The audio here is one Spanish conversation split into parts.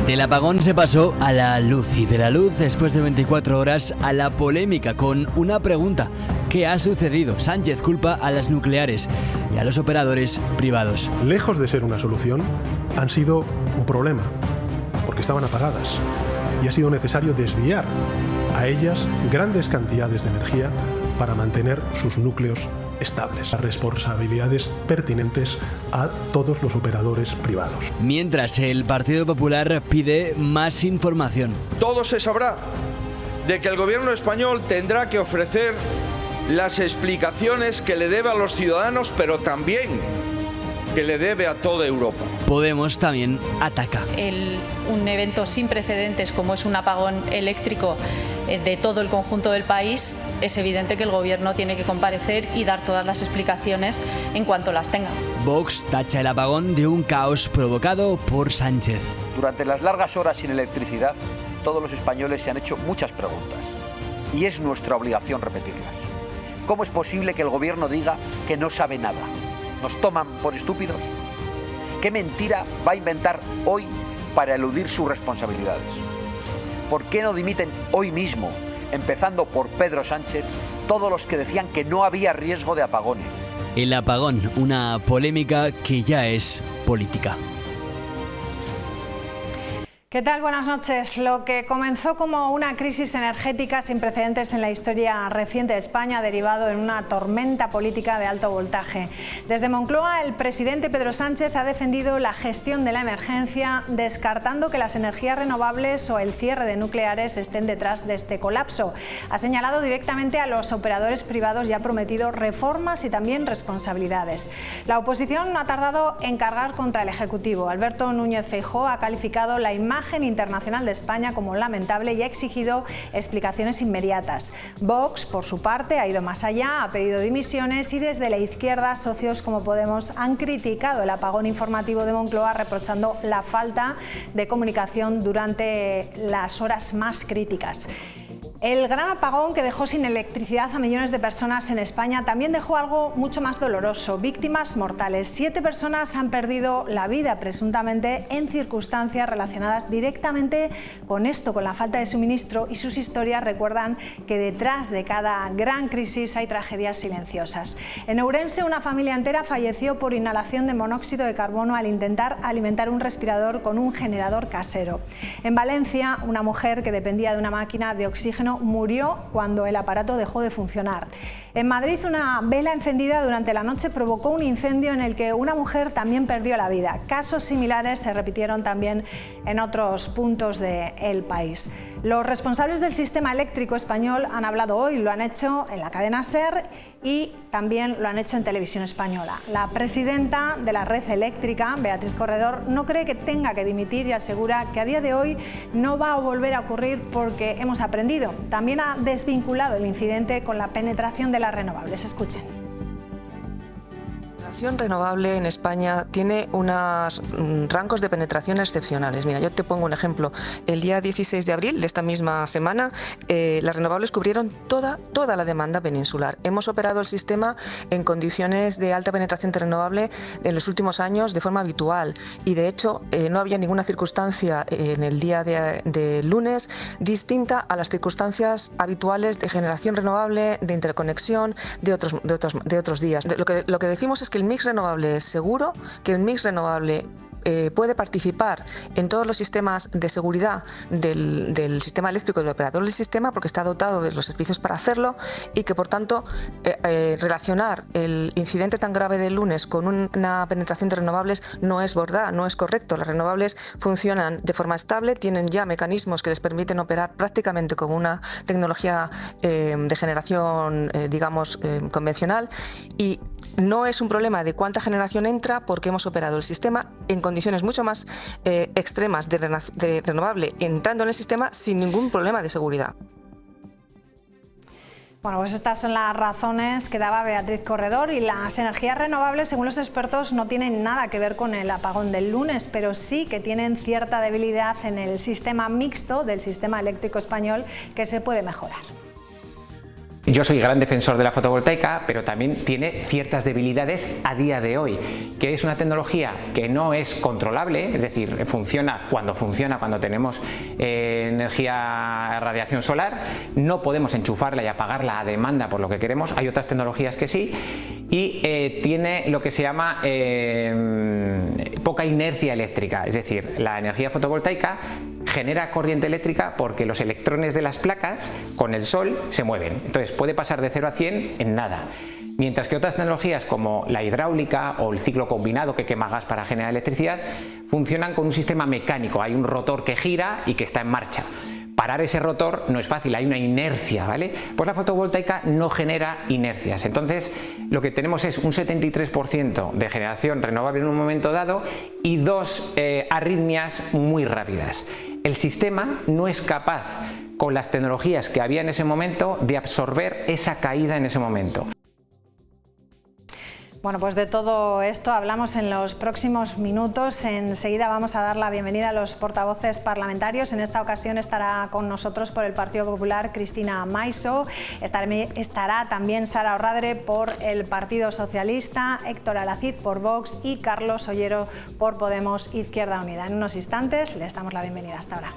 Del apagón se pasó a la luz y de la luz, después de 24 horas, a la polémica con una pregunta. ¿Qué ha sucedido? Sánchez culpa a las nucleares y a los operadores privados. Lejos de ser una solución, han sido un problema, porque estaban apagadas y ha sido necesario desviar a ellas grandes cantidades de energía para mantener sus núcleos estables. Las responsabilidades pertinentes a todos los operadores privados. Mientras, el Partido Popular pide más información. Todo se sabrá de que el gobierno español tendrá que ofrecer las explicaciones que le debe a los ciudadanos, pero también que le debe a toda Europa. Podemos también ataca. Un evento sin precedentes como es un apagón eléctrico de todo el conjunto del país, es evidente que el Gobierno tiene que comparecer y dar todas las explicaciones en cuanto las tenga. Vox tacha el apagón de un caos provocado por Sánchez. Durante las largas horas sin electricidad, todos los españoles se han hecho muchas preguntas y es nuestra obligación repetirlas. ¿Cómo es posible que el Gobierno diga que no sabe nada? ¿Nos toman por estúpidos? ¿Qué mentira va a inventar hoy para eludir sus responsabilidades? ¿Por qué no dimiten hoy mismo, empezando por Pedro Sánchez, todos los que decían que no había riesgo de apagones? El apagón, una polémica que ya es política. ¿Qué tal? Buenas noches. Lo que comenzó como una crisis energética sin precedentes en la historia reciente de España ha derivado en una tormenta política de alto voltaje. Desde Moncloa, el presidente Pedro Sánchez ha defendido la gestión de la emergencia, descartando que las energías renovables o el cierre de nucleares estén detrás de este colapso. Ha señalado directamente a los operadores privados y ha prometido reformas y también responsabilidades. La oposición no ha tardado en cargar contra el Ejecutivo. Alberto Núñez Feijóo ha calificado la imagen internacional de España como lamentable y ha exigido explicaciones inmediatas. Vox, por su parte, ha ido más allá, ha pedido dimisiones y desde la izquierda, socios como Podemos han criticado el apagón informativo de Moncloa, reprochando la falta de comunicación durante las horas más críticas. El gran apagón que dejó sin electricidad a millones de personas en España también dejó algo mucho más doloroso: víctimas mortales. 7 personas han perdido la vida, presuntamente en circunstancias relacionadas directamente con esto, con la falta de suministro, y sus historias recuerdan que detrás de cada gran crisis hay tragedias silenciosas. En Ourense, una familia entera falleció por inhalación de monóxido de carbono al intentar alimentar un respirador con un generador casero. En Valencia, una mujer que dependía de una máquina de oxígeno murió cuando el aparato dejó de funcionar. En Madrid, una vela encendida durante la noche provocó un incendio en el que una mujer también perdió la vida. Casos similares se repitieron también en otros puntos del país. Los responsables del sistema eléctrico español han hablado hoy, lo han hecho en la cadena SER y también lo han hecho en Televisión Española. La presidenta de la red eléctrica, Beatriz Corredor, no cree que tenga que dimitir y asegura que a día de hoy no va a volver a ocurrir porque hemos aprendido. También ha desvinculado el incidente con la penetración de las renovables. Escuchen. La generación renovable en España tiene unos rangos de penetración excepcionales. Mira, yo te pongo un ejemplo. El día 16 de abril de esta misma semana, las renovables cubrieron toda la demanda peninsular. Hemos operado el sistema en condiciones de alta penetración renovable en los últimos años de forma habitual y, de hecho, no había ninguna circunstancia en el día de lunes distinta a las circunstancias habituales de generación renovable, de interconexión de otros días. Lo que decimos es que el mix renovable es seguro, que el mix renovable puede participar en todos los sistemas de seguridad del sistema eléctrico, del operador del sistema, porque está dotado de los servicios para hacerlo, y que por tanto relacionar el incidente tan grave del lunes con una penetración de renovables no es verdad, no es correcto. Las renovables funcionan de forma estable, tienen ya mecanismos que les permiten operar prácticamente como una tecnología de generación convencional, y no es un problema de cuánta generación entra, porque hemos operado el sistema en condiciones mucho más extremas de renovable entrando en el sistema sin ningún problema de seguridad. Bueno, pues estas son las razones que daba Beatriz Corredor, y las energías renovables, según los expertos, no tienen nada que ver con el apagón del lunes, pero sí que tienen cierta debilidad en el sistema mixto del sistema eléctrico español que se puede mejorar. Yo soy gran defensor de la fotovoltaica, pero también tiene ciertas debilidades a día de hoy, que es una tecnología que no es controlable, es decir, funciona, cuando tenemos radiación solar, no podemos enchufarla y apagarla a demanda por lo que queremos. Hay otras tecnologías que sí, y tiene lo que se llama poca inercia eléctrica, es decir, la energía fotovoltaica genera corriente eléctrica porque los electrones de las placas con el sol se mueven, entonces puede pasar de 0 a 100 en nada. Mientras que otras tecnologías como la hidráulica o el ciclo combinado que quema gas para generar electricidad funcionan con un sistema mecánico, hay un rotor que gira y que está en marcha. Parar ese rotor no es fácil, hay una inercia, ¿vale? Pues la fotovoltaica no genera inercias, entonces lo que tenemos es un 73% de generación renovable en un momento dado y dos arritmias muy rápidas. El sistema no es capaz, con las tecnologías que había en ese momento, de absorber esa caída en ese momento. Bueno, pues de todo esto hablamos en los próximos minutos. Enseguida vamos a dar la bienvenida a los portavoces parlamentarios. En esta ocasión estará con nosotros por el Partido Popular Cristina Maiso, estará también Sara Orradre por el Partido Socialista, Héctor Alacid por Vox y Carlos Ollero por Podemos Izquierda Unida. En unos instantes les damos la bienvenida. Hasta ahora.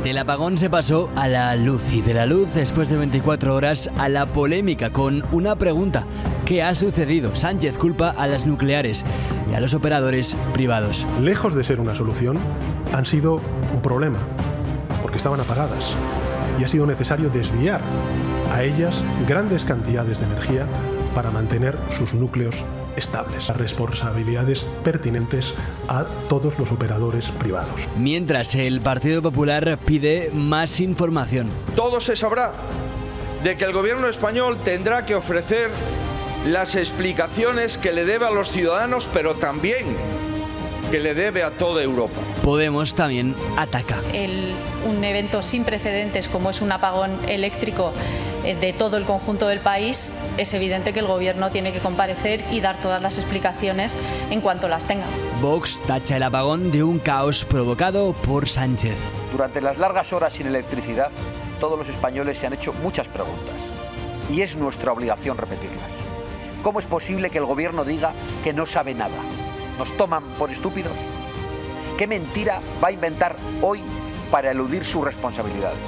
Del apagón se pasó a la luz y de la luz, después de 24 horas, a la polémica con una pregunta. ¿Qué ha sucedido? Sánchez culpa a las nucleares y a los operadores privados. Lejos de ser una solución, han sido un problema, porque estaban apagadas y ha sido necesario desviar a ellas grandes cantidades de energía para mantener sus núcleos estables. Las responsabilidades pertinentes a todos los operadores privados. Mientras el Partido Popular pide más información. Todo se sabrá de que el gobierno español tendrá que ofrecer las explicaciones que le debe a los ciudadanos, pero también que le debe a toda Europa. Podemos también ataca. Un evento sin precedentes como es un apagón eléctrico de todo el conjunto del país, es evidente que el Gobierno tiene que comparecer y dar todas las explicaciones en cuanto las tenga. Vox tacha el apagón de un caos provocado por Sánchez. Durante las largas horas sin electricidad, todos los españoles se han hecho muchas preguntas y es nuestra obligación repetirlas. ¿Cómo es posible que el Gobierno diga que no sabe nada? ¿Nos toman por estúpidos? ¿Qué mentira va a inventar hoy para eludir sus responsabilidades?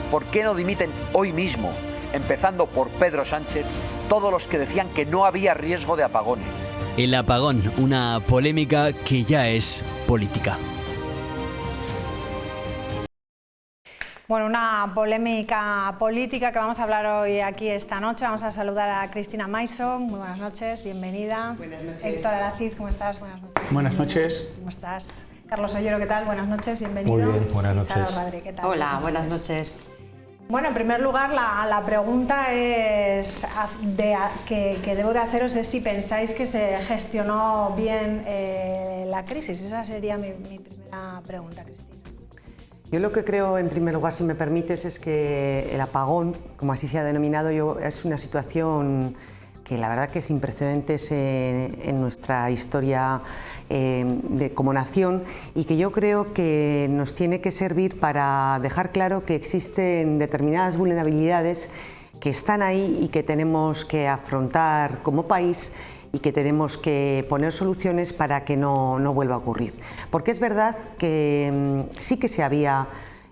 ¿Por qué no dimiten hoy mismo, empezando por Pedro Sánchez, todos los que decían que no había riesgo de apagones? El apagón, una polémica que ya es política. Bueno, una polémica política que vamos a hablar hoy aquí esta noche. Vamos a saludar a Cristina Maiso. Muy buenas noches, bienvenida. Buenas noches. Héctor Alacid, ¿cómo estás? Buenas noches. Buenas noches. ¿Cómo estás? Carlos Ollero, ¿qué tal? Buenas noches, bienvenido. Muy bien, buenas noches. Sara Orradre, ¿qué tal? Hola, buenas noches. Bueno, en primer lugar, la pregunta es que debo de haceros es si pensáis que se gestionó bien la crisis. Esa sería mi primera pregunta, Cristina. Yo lo que creo, en primer lugar, si me permites, es que el apagón, como así se ha denominado, es una situación que la verdad que es sin precedentes en nuestra historia como nación y que yo creo que nos tiene que servir para dejar claro que existen determinadas vulnerabilidades que están ahí y que tenemos que afrontar como país y que tenemos que poner soluciones para que no vuelva a ocurrir. Porque es verdad que sí que se había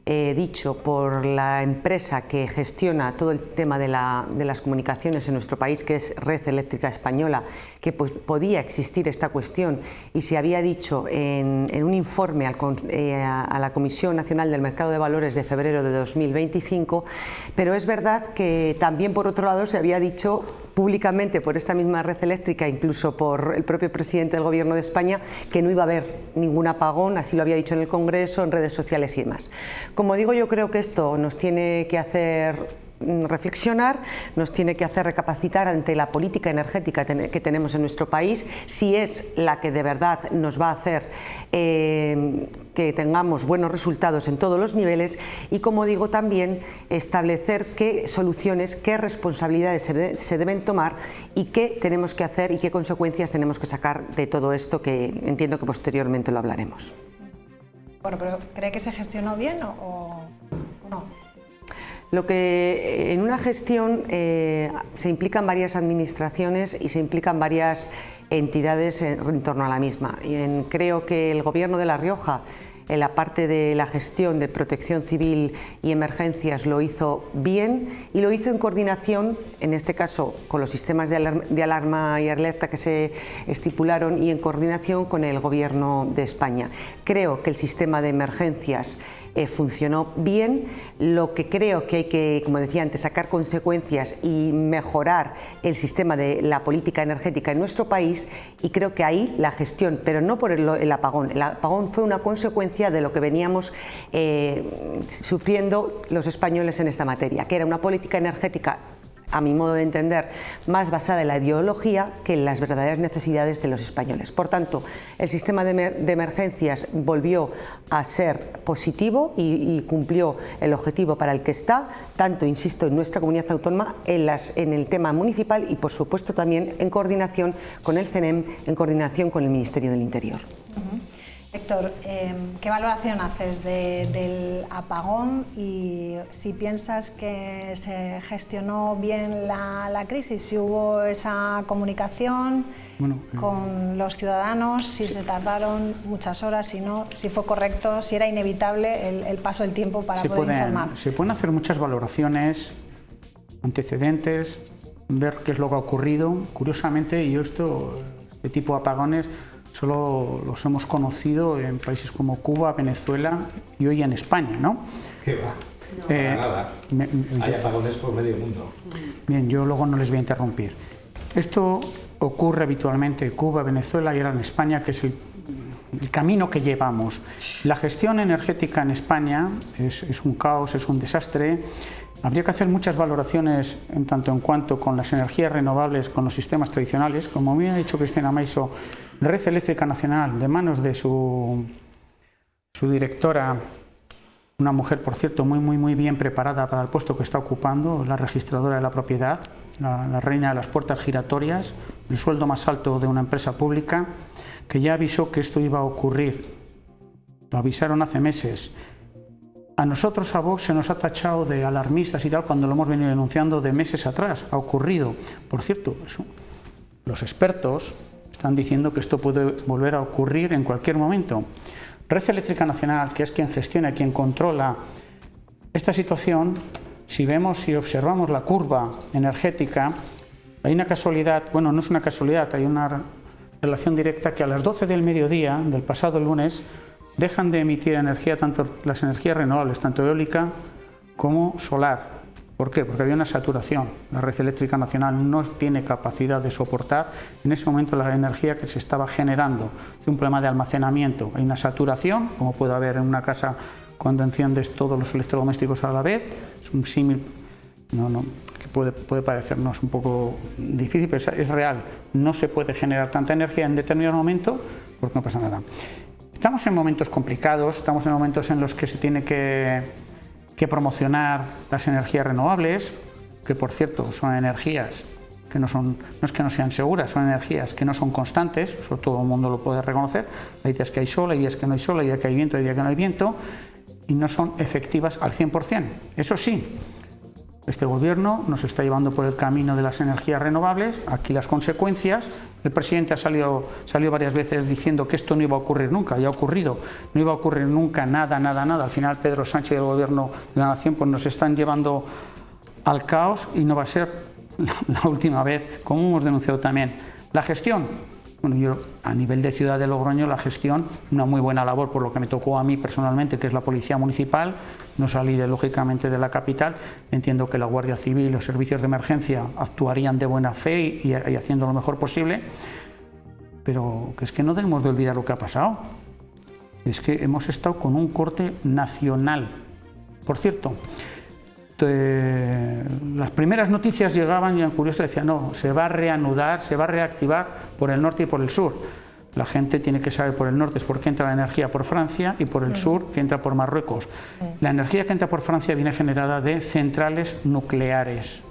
dicho por la empresa que gestiona todo el tema de las comunicaciones en nuestro país, que es Red Eléctrica Española, que podía existir esta cuestión, y se había dicho en un informe a la Comisión Nacional del Mercado de Valores de febrero de 2025, pero es verdad que también por otro lado se había dicho públicamente por esta misma red eléctrica, incluso por el propio presidente del Gobierno de España, que no iba a haber ningún apagón, así lo había dicho en el Congreso, en redes sociales y demás. Como digo, yo creo que esto nos tiene que hacer reflexionar, nos tiene que hacer recapacitar ante la política energética que tenemos en nuestro país, si es la que de verdad nos va a hacer que tengamos buenos resultados en todos los niveles y, como digo, también establecer qué soluciones, qué responsabilidades se deben tomar y qué tenemos que hacer y qué consecuencias tenemos que sacar de todo esto, que entiendo que posteriormente lo hablaremos. Bueno, pero ¿cree que se gestionó bien o no? Lo que en una gestión se implican varias administraciones y se implican varias entidades en torno a la misma. Creo que el Gobierno de La Rioja, en la parte de la gestión de protección civil y emergencias, lo hizo bien y lo hizo en coordinación, en este caso con los sistemas de alarma y alerta que se estipularon y en coordinación con el Gobierno de España. Creo que el sistema de emergencias funcionó bien. Lo que creo que hay que, como decía antes, sacar consecuencias y mejorar el sistema de la política energética en nuestro país, y creo que ahí la gestión, pero no por el apagón. El apagón fue una consecuencia de lo que veníamos sufriendo los españoles en esta materia, que era una política energética, a mi modo de entender, más basada en la ideología que en las verdaderas necesidades de los españoles. Por tanto, el sistema de emergencias volvió a ser positivo y cumplió el objetivo para el que está, tanto, insisto, en nuestra comunidad autónoma, en el tema municipal y, por supuesto, también en coordinación con el CENEM, en coordinación con el Ministerio del Interior. Héctor, ¿qué valoración haces del apagón y si piensas que se gestionó bien la crisis, si hubo esa comunicación con los ciudadanos, si se tardaron muchas horas, si no, si fue correcto, si era inevitable el paso del tiempo para poder informar? Se pueden hacer muchas valoraciones, antecedentes, ver qué es lo que ha ocurrido. Curiosamente, este tipo de apagones solo los hemos conocido en países como Cuba, Venezuela y hoy en España, ¿no? ¿Qué va? No, para nada. Hay apagones por medio mundo. Bien, yo luego no les voy a interrumpir. Esto ocurre habitualmente en Cuba, Venezuela y ahora en España, que es el camino que llevamos. La gestión energética en España es un caos, es un desastre. Habría que hacer muchas valoraciones en tanto en cuanto con las energías renovables, con los sistemas tradicionales. Como me ha dicho Cristina Maiso, Red Eléctrica Nacional, de manos de su directora, una mujer, por cierto, muy bien preparada para el puesto que está ocupando, la registradora de la propiedad, la reina de las puertas giratorias, el sueldo más alto de una empresa pública, que ya avisó que esto iba a ocurrir. Lo avisaron hace meses. A nosotros, a Vox, se nos ha tachado de alarmistas y tal cuando lo hemos venido denunciando de meses atrás. Ha ocurrido. Por cierto, los expertos están diciendo que esto puede volver a ocurrir en cualquier momento. Red Eléctrica Nacional, que es quien gestiona, quien controla esta situación, si vemos y observamos la curva energética, hay una casualidad, bueno, no es una casualidad, hay una relación directa, que a las 12 del mediodía del pasado lunes dejan de emitir energía, tanto las energías renovables, tanto eólica como solar. ¿Por qué? Porque había una saturación. La Red Eléctrica Nacional no tiene capacidad de soportar en ese momento la energía que se estaba generando. Es un problema de almacenamiento. Hay una saturación, como puede haber en una casa cuando enciendes todos los electrodomésticos a la vez. Es un símil que puede parecernos un poco difícil, pero es real. No se puede generar tanta energía en determinado momento porque no pasa nada. Estamos en momentos complicados, estamos en momentos en los que se tiene que promocionar las energías renovables, que por cierto son energías que no es que no sean seguras, son energías que no son constantes, eso todo el mundo lo puede reconocer. Hay días que hay sol, hay días que no hay sol, hay días que hay viento, hay días que no hay viento, y no son efectivas al 100%. Eso sí, este gobierno nos está llevando por el camino de las energías renovables. Aquí las consecuencias. El presidente salió varias veces diciendo que esto no iba a ocurrir nunca, ya ha ocurrido. No iba a ocurrir nunca nada. Al final Pedro Sánchez y el gobierno de la nación pues nos están llevando al caos y no va a ser la última vez, como hemos denunciado también. La gestión. Bueno, yo a nivel de ciudad de Logroño, la gestión, una muy buena labor por lo que me tocó a mí personalmente, que es la Policía Municipal. No salí lógicamente de la capital. Entiendo que la Guardia Civil y los servicios de emergencia actuarían de buena fe y haciendo lo mejor posible, pero que es que no debemos de olvidar lo que ha pasado. Es que hemos estado con un corte nacional. Por cierto, las primeras noticias llegaban y en curioso decían, no, se va a reanudar, se va a reactivar por el norte y por el sur. La gente tiene que saber por el norte es porque entra la energía por Francia y por el sur que entra por Marruecos. La energía que entra por Francia viene generada de centrales nucleares.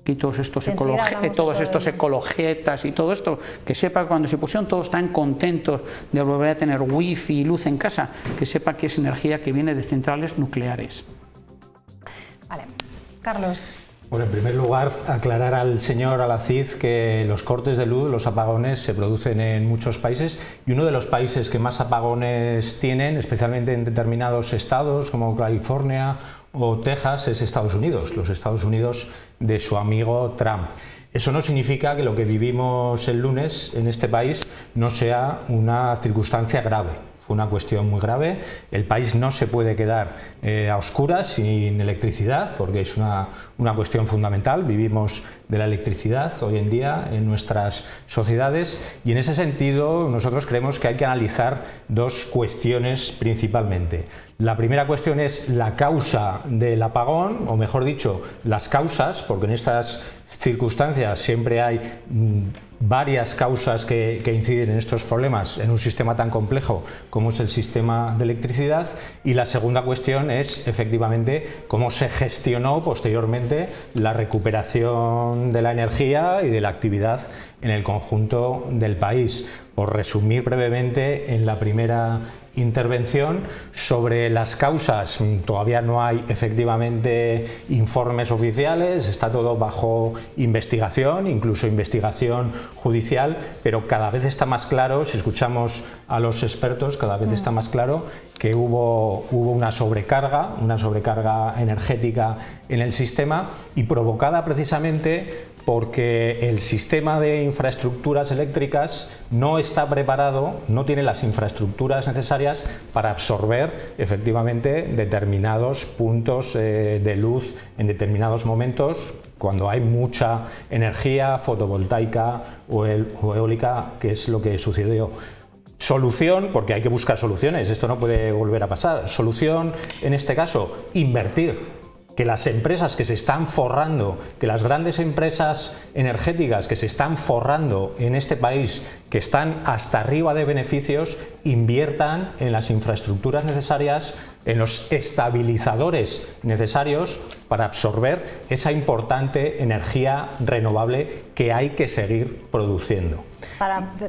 Y todos estos ecologetas y todo esto, que sepa cuando se pusieron todos tan contentos de volver a tener wifi y luz en casa, que sepa que es energía que viene de centrales nucleares. Vale, Carlos. Bueno, en primer lugar, aclarar al señor Alacid que los cortes de luz, los apagones, se producen en muchos países y uno de los países que más apagones tienen, especialmente en determinados estados como California o Texas, es Estados Unidos, los Estados Unidos de su amigo Trump. Eso no significa que lo que vivimos el lunes en este país no sea una circunstancia grave. Fue una cuestión muy grave. El país no se puede quedar a oscuras sin electricidad porque es una cuestión fundamental. Vivimos de la electricidad hoy en día en nuestras sociedades y en ese sentido nosotros creemos que hay que analizar dos cuestiones principalmente. La primera cuestión es la causa del apagón, o mejor dicho, las causas, porque en estas circunstancias siempre hay varias causas que inciden en estos problemas en un sistema tan complejo como es el sistema de electricidad, y la segunda cuestión es efectivamente cómo se gestionó posteriormente la recuperación de la energía y de la actividad en el conjunto del país. Por resumir brevemente, en la primera intervención sobre las causas, todavía no hay efectivamente informes oficiales, está todo bajo investigación, incluso investigación judicial, pero cada vez está más claro, si escuchamos a los expertos, cada vez está más claro que hubo una sobrecarga energética en el sistema y provocada precisamente porque el sistema de infraestructuras eléctricas no está preparado, no tiene las infraestructuras necesarias para absorber efectivamente determinados puntos de luz en determinados momentos cuando hay mucha energía fotovoltaica o eólica, que es lo que sucedió. Solución, porque hay que buscar soluciones, esto no puede volver a pasar. Solución, en este caso, invertir. Que las empresas que se están forrando, que las grandes empresas energéticas que se están forrando en este país, que están hasta arriba de beneficios, inviertan en las infraestructuras necesarias, en los estabilizadores necesarios para absorber esa importante energía renovable que hay que seguir produciendo.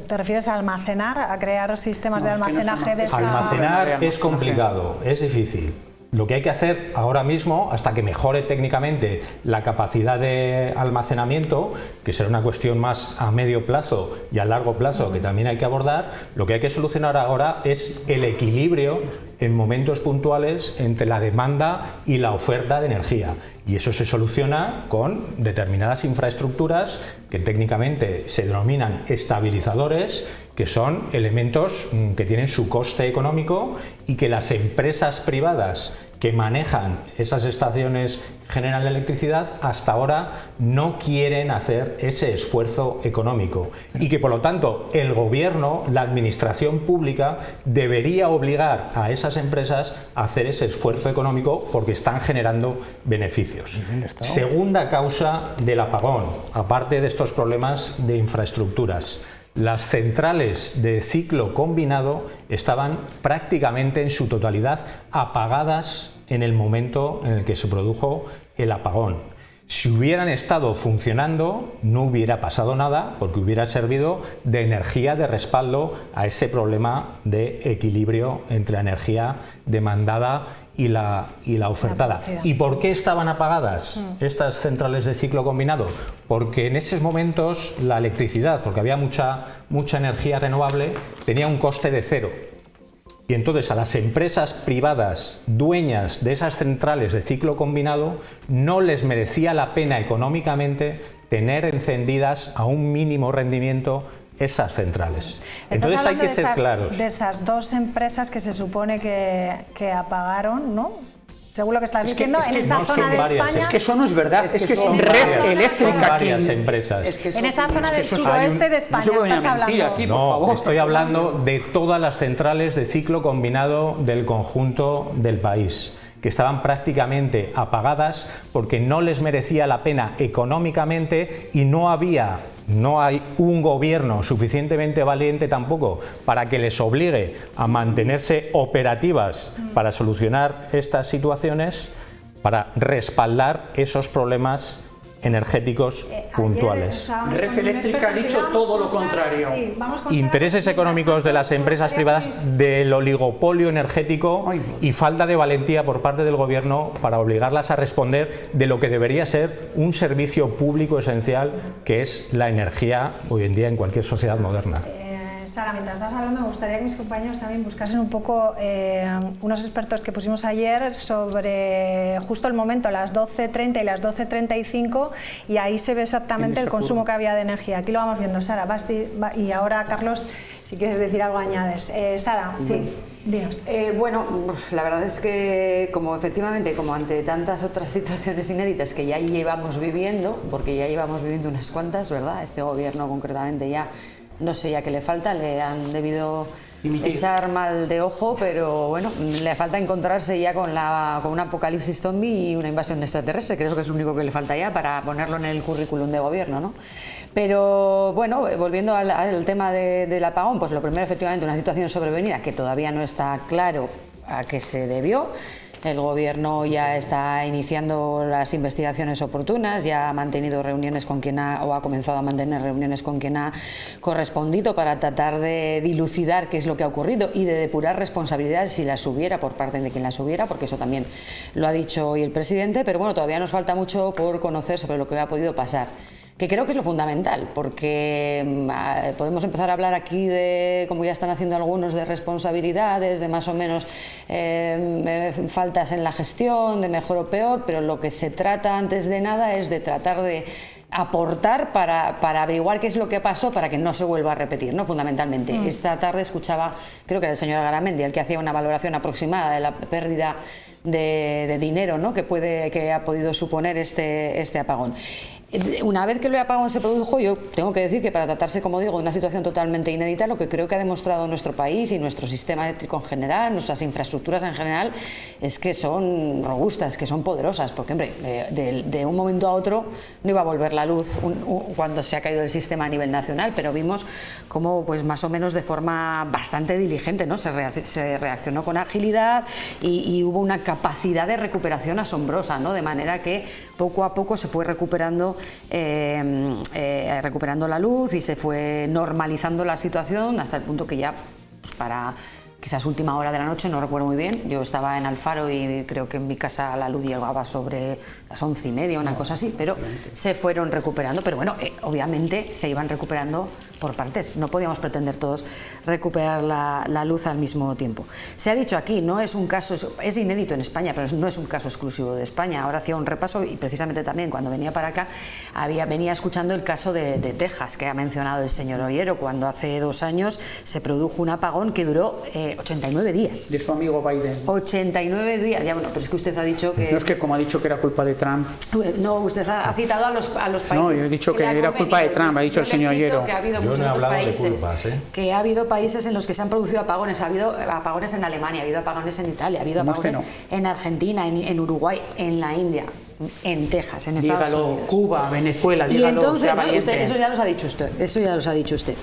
¿Te refieres a almacenar, a crear sistemas de almacenaje de esa? Almacenar es complicado, es difícil. Lo que hay que hacer ahora mismo, hasta que mejore técnicamente la capacidad de almacenamiento, que será una cuestión más a medio plazo y a largo plazo que también hay que abordar, lo que hay que solucionar ahora es el equilibrio en momentos puntuales entre la demanda y la oferta de energía. Y eso se soluciona con determinadas infraestructuras que técnicamente se denominan estabilizadores, que son elementos que tienen su coste económico y que las empresas privadas que manejan esas estaciones que generan la electricidad hasta ahora no quieren hacer ese esfuerzo económico y que por lo tanto el gobierno, la administración pública debería obligar a esas empresas a hacer ese esfuerzo económico porque están generando beneficios. Segunda causa del apagón, aparte de estos problemas de infraestructuras. Las centrales de ciclo combinado estaban prácticamente en su totalidad apagadas en el momento en el que se produjo el apagón. Si hubieran estado funcionando, no hubiera pasado nada porque hubiera servido de energía de respaldo a ese problema de equilibrio entre la energía demandada y la ofertada. ¿Y por qué estaban apagadas estas centrales de ciclo combinado? Porque en esos momentos la electricidad, porque había mucha energía renovable, tenía un coste de cero. Y entonces a las empresas privadas dueñas de esas centrales de ciclo combinado no les merecía la pena económicamente tener encendidas a un mínimo rendimiento esas centrales. Entonces hay que ser claros. De esas dos empresas que se supone que apagaron, ¿no? Según lo que estás diciendo, en esa zona de España... Es que eso no es verdad, es que son red eléctrica. Varias empresas. En esa zona del suroeste de España estás hablando. Aquí, por favor. Estoy hablando de todas las centrales de ciclo combinado del conjunto del país. que estaban prácticamente apagadas porque no les merecía la pena económicamente y no hay un gobierno suficientemente valiente tampoco para que les obligue a mantenerse operativas para solucionar estas situaciones, para respaldar esos problemas energéticos puntuales. Red Eléctrica ha dicho todo lo contrario. Intereses económicos de las empresas privadas, del oligopolio energético y falta de valentía por parte del gobierno para obligarlas a responder de lo que debería ser un servicio público esencial, que es la energía hoy en día en cualquier sociedad moderna. Sara, mientras estás hablando, me gustaría que mis compañeros también buscasen un poco unos expertos que pusimos ayer sobre justo el momento, las 12:30 y las 12:35, y ahí se ve exactamente el consumo que había de energía. Aquí lo vamos viendo, Sara. Y ahora, Carlos, si quieres decir algo, añades. Sara, sí, dinos. Bueno, la verdad es que efectivamente, como ante tantas otras situaciones inéditas que ya llevamos viviendo, porque ya llevamos viviendo unas cuantas, ¿verdad? Este gobierno concretamente ya no sé ya qué le falta, le han debido echar mal de ojo, pero bueno, le falta encontrarse ya con un apocalipsis zombie y una invasión extraterrestre, creo que es lo único que le falta ya para ponerlo en el currículum de gobierno, ¿no? Pero bueno, volviendo al tema del apagón, pues lo primero, efectivamente, una situación sobrevenida que todavía no está claro a qué se debió. El gobierno ya está iniciando las investigaciones oportunas, ya ha mantenido reuniones con quien ha comenzado a mantener reuniones con quien ha correspondido para tratar de dilucidar qué es lo que ha ocurrido y de depurar responsabilidades si las hubiera por parte de quien las hubiera, porque eso también lo ha dicho hoy el presidente, pero bueno, todavía nos falta mucho por conocer sobre lo que ha podido pasar. Que creo que es lo fundamental, porque podemos empezar a hablar aquí de, como ya están haciendo algunos, de responsabilidades, de más o menos faltas en la gestión, de mejor o peor, pero lo que se trata antes de nada es de tratar de aportar para averiguar qué es lo que pasó para que no se vuelva a repetir, ¿no? Fundamentalmente. Esta tarde escuchaba, creo que era el señor Garamendi, el que hacía una valoración aproximada de la pérdida de dinero, ¿no? que ha podido suponer este apagón. Una vez que el apagón se produjo, yo tengo que decir que para tratarse, como digo, de una situación totalmente inédita, lo que creo que ha demostrado nuestro país y nuestro sistema eléctrico en general, nuestras infraestructuras en general, es que son robustas, que son poderosas, porque hombre, de un momento a otro no iba a volver la luz cuando se ha caído el sistema a nivel nacional, pero vimos cómo pues más o menos de forma bastante diligente, ¿no? Se reaccionó con agilidad y hubo una capacidad de recuperación asombrosa, ¿no? De manera que poco a poco se fue recuperando la luz y se fue normalizando la situación hasta el punto que ya pues para quizás última hora de la noche, no recuerdo muy bien, yo estaba en Alfaro y creo que en mi casa la luz llegaba sobre las 11:30, una cosa así, pero se fueron recuperando, pero bueno, obviamente se iban recuperando por partes, no podíamos pretender todos recuperar la luz al mismo tiempo. Se ha dicho aquí, no es un caso, es inédito en España, pero no es un caso exclusivo de España. Ahora hacía un repaso y precisamente también cuando venía para acá venía escuchando el caso de Texas, que ha mencionado el señor Ollero, cuando hace 2 años se produjo un apagón que duró 89 días. De su amigo Biden. 89 días, ya bueno, pero es que usted ha dicho que... No es que como ha dicho que era culpa de Trump. No, usted ha citado a los países... No, yo he dicho que era culpa de Trump, ha dicho el señor Ollero. No he hablado de culpas, que ha habido países en los que se han producido apagones, ha habido apagones en Alemania, ha habido apagones en Italia, ha habido apagones en Argentina, en Uruguay, en la India, en Texas, en Estados Unidos. Cuba, Venezuela, y entonces, eso ya los ha dicho usted,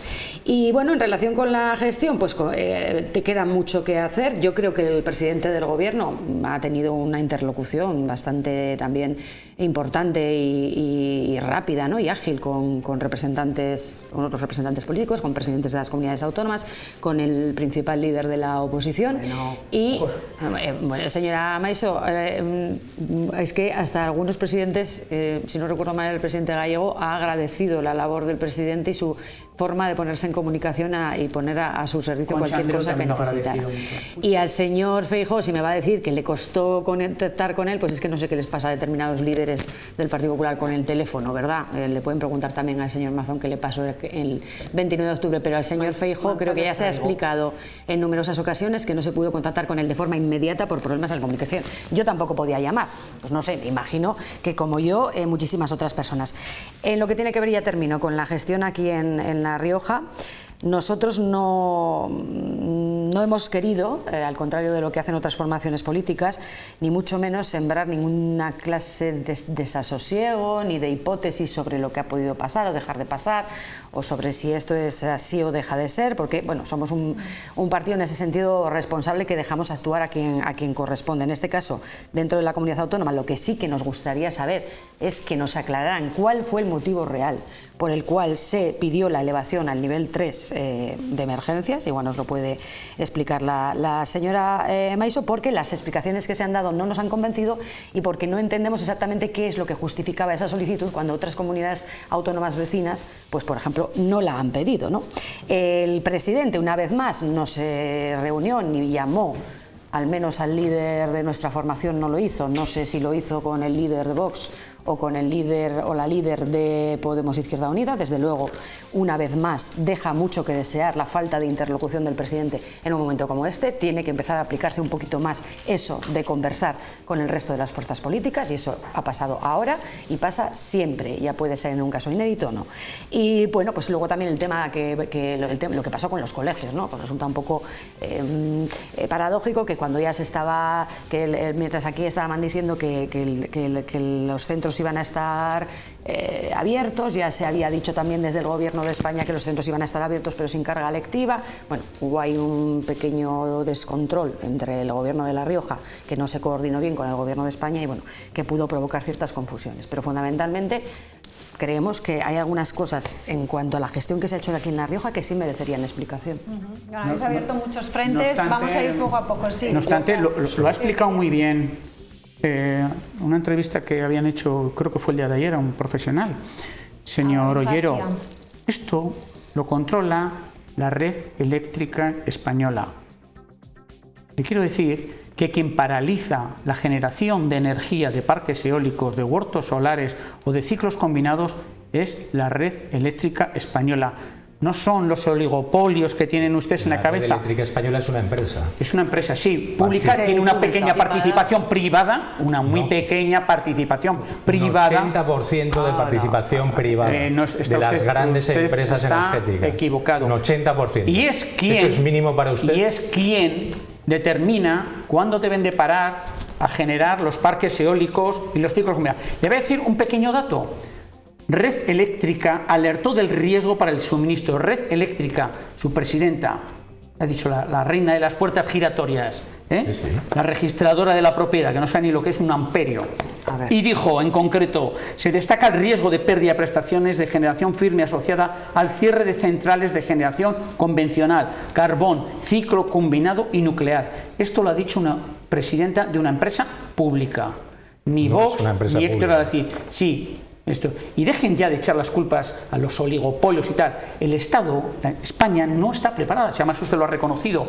Y bueno, en relación con la gestión, pues te queda mucho que hacer. Yo creo que el presidente del gobierno ha tenido una interlocución bastante también importante y rápida, ¿no? Y ágil con otros representantes políticos, con presidentes de las comunidades autónomas, con el principal líder de la oposición. Señora Maiso, es que hasta algunos presidentes, si no recuerdo mal, el presidente gallego ha agradecido la labor del presidente y su forma de ponerse en comunicación y poner a su servicio cualquier cosa que necesitara. Y al señor Feijóo, si me va a decir que le costó contactar con él, pues es que no sé qué les pasa a determinados líderes del Partido Popular con el teléfono, ¿verdad? Le pueden preguntar también al señor Mazón qué le pasó el 29 de octubre, pero al señor Feijóo creo que ya se ha explicado en numerosas ocasiones que no se pudo contactar con él de forma inmediata por problemas de comunicación. Yo tampoco podía llamar, pues no sé, me imagino que como yo, muchísimas otras personas. En lo que tiene que ver, ya termino, con la gestión aquí en La Rioja, nosotros no no hemos querido, al contrario de lo que hacen otras formaciones políticas, ni mucho menos sembrar ninguna clase de desasosiego ni de hipótesis sobre lo que ha podido pasar o dejar de pasar, o sobre si esto es así o deja de ser, porque bueno, somos un partido en ese sentido responsable, que dejamos actuar a quien corresponde. En este caso, dentro de la comunidad autónoma, lo que sí que nos gustaría saber es que nos aclararan cuál fue el motivo real por el cual se pidió la elevación al nivel 3 de emergencias. Igual nos lo puede explicar la señora Maiso, porque las explicaciones que se han dado no nos han convencido y porque no entendemos exactamente qué es lo que justificaba esa solicitud cuando otras comunidades autónomas vecinas, pues por ejemplo, no la han pedido, ¿no? El presidente, una vez más, no se reunió ni llamó, al menos al líder de nuestra formación no lo hizo, no sé si lo hizo con el líder de Vox o con el líder o la líder de Podemos Izquierda Unida. Desde luego, una vez más, deja mucho que desear la falta de interlocución del presidente en un momento como este. Tiene que empezar a aplicarse un poquito más eso de conversar con el resto de las fuerzas políticas, y eso ha pasado ahora y pasa siempre, ya puede ser en un caso inédito o no. Y bueno, pues luego también el tema lo que pasó con los colegios, ¿no? Pues resulta un poco paradójico que cuando ya se estaba, mientras aquí estaban diciendo que los centros iban a estar abiertos, ya se había dicho también desde el Gobierno de España que los centros iban a estar abiertos pero sin carga lectiva. Bueno, hubo ahí un pequeño descontrol entre el Gobierno de La Rioja, que no se coordinó bien con el Gobierno de España, y bueno, que pudo provocar ciertas confusiones, pero fundamentalmente creemos que hay algunas cosas en cuanto a la gestión que se ha hecho aquí en La Rioja que sí merecerían explicación. Habéis abierto muchos frentes, vamos a ir poco a poco. Sí. No obstante, lo ha explicado muy bien una entrevista que habían hecho, creo que fue el día de ayer, a un profesional, señor Ollero. Esto lo controla la red eléctrica española. Le quiero decir que quien paraliza la generación de energía de parques eólicos, de huertos solares o de ciclos combinados es la red eléctrica española. No son los oligopolios que tienen ustedes en la cabeza. La red eléctrica española es una empresa. Es una empresa, sí. Pública, tiene una pequeña participación privada, una muy pequeña participación privada. Un 80% de participación privada de las grandes empresas energéticas. Equivocado. Un 80%. Y es quien, ¿eso es mínimo para usted? Y es quien determina cuándo deben de parar a generar los parques eólicos y los ciclos combinados. Le voy a decir un pequeño dato. Red Eléctrica alertó del riesgo para el suministro. Red Eléctrica, su presidenta, ha dicho la reina de las puertas giratorias, sí. La registradora de la propiedad, que no sabe ni lo que es un amperio, y dijo en concreto: se destaca el riesgo de pérdida de prestaciones de generación firme asociada al cierre de centrales de generación convencional, carbón, ciclo combinado y nuclear. Esto lo ha dicho una presidenta de una empresa pública. Ni Vox ni Héctor Alacid. Sí. Esto. Y dejen ya de echar las culpas a los oligopolios y tal. El Estado, España, no está preparada, si además usted lo ha reconocido.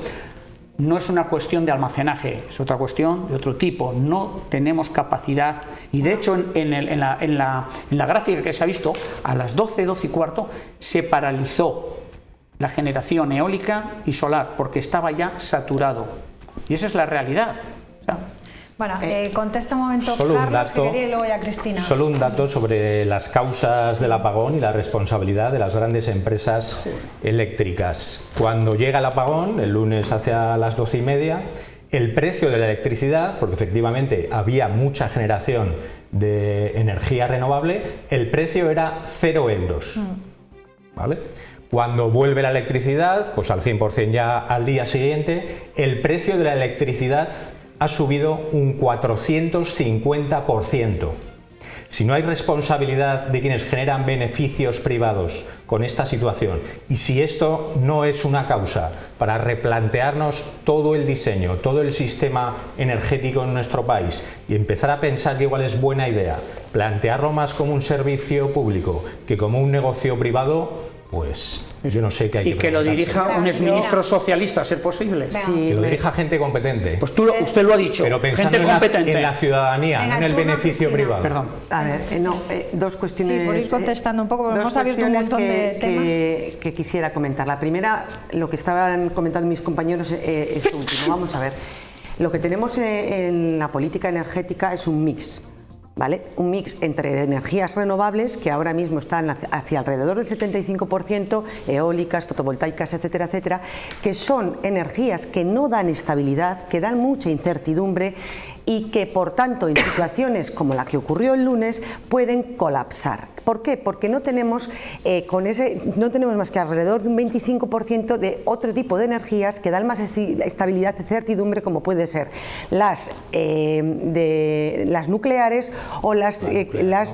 No es una cuestión de almacenaje, es otra cuestión de otro tipo. No tenemos capacidad. Y de hecho, en la gráfica que se ha visto, a las 12 y cuarto, se paralizó la generación eólica y solar, porque estaba ya saturado. Y esa es la realidad. O sea, bueno, contesta un momento Carlos, que quería, y luego ya Cristina. Solo un dato sobre las causas del apagón y la responsabilidad de las grandes empresas eléctricas. Cuando llega el apagón, el lunes hacia las 12:30, el precio de la electricidad, porque efectivamente había mucha generación de energía renovable, el precio era 0 euros. ¿Vale? Cuando vuelve la electricidad, pues al 100% ya al día siguiente, el precio de la electricidad ha subido un 450%. Si no hay responsabilidad de quienes generan beneficios privados con esta situación, y si esto no es una causa para replantearnos todo el diseño, todo el sistema energético en nuestro país, y empezar a pensar que igual es buena idea plantearlo más como un servicio público que como un negocio privado, pues yo no sé qué hay que que lo dirija un exministro socialista, a ser posible. Sí, que lo dirija gente competente. Pues usted lo ha dicho, pero pensando gente competente. En la ciudadanía, no en el beneficio privado. Perdón. A ver, dos cuestiones. Sí, por ir contestando un poco, porque hemos abierto un montón de temas que quisiera comentar. La primera, lo que estaban comentando mis compañeros, es último. Vamos a ver. Lo que tenemos en la política energética es un mix. ¿vale? Un mix entre energías renovables, que ahora mismo están hacia alrededor del 75%, eólicas, fotovoltaicas, etcétera, etcétera, que son energías que no dan estabilidad, que dan mucha incertidumbre y que, por tanto, en situaciones como la que ocurrió el lunes, pueden colapsar. ¿Por qué? Porque no tenemos, no tenemos más que alrededor de un 25% de otro tipo de energías que dan más estabilidad y certidumbre, como puede ser las nucleares o las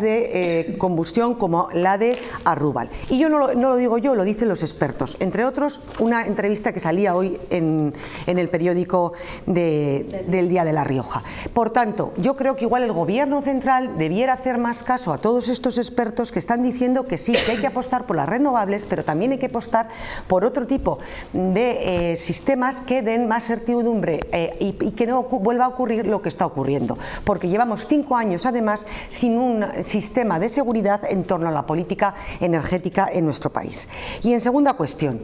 de combustión, como la de Arrúbal. Y yo no lo digo yo, lo dicen los expertos. Entre otros, una entrevista que salía hoy en el periódico del Día de La Rioja. Por tanto, yo creo que igual el Gobierno central debiera hacer más caso a todos estos expertos que están diciendo que sí, que hay que apostar por las renovables, pero también hay que apostar por otro tipo de sistemas que den más certidumbre y que no vuelva a ocurrir lo que está ocurriendo, porque llevamos 5 años además sin un sistema de seguridad en torno a la política energética en nuestro país. Y en segunda cuestión,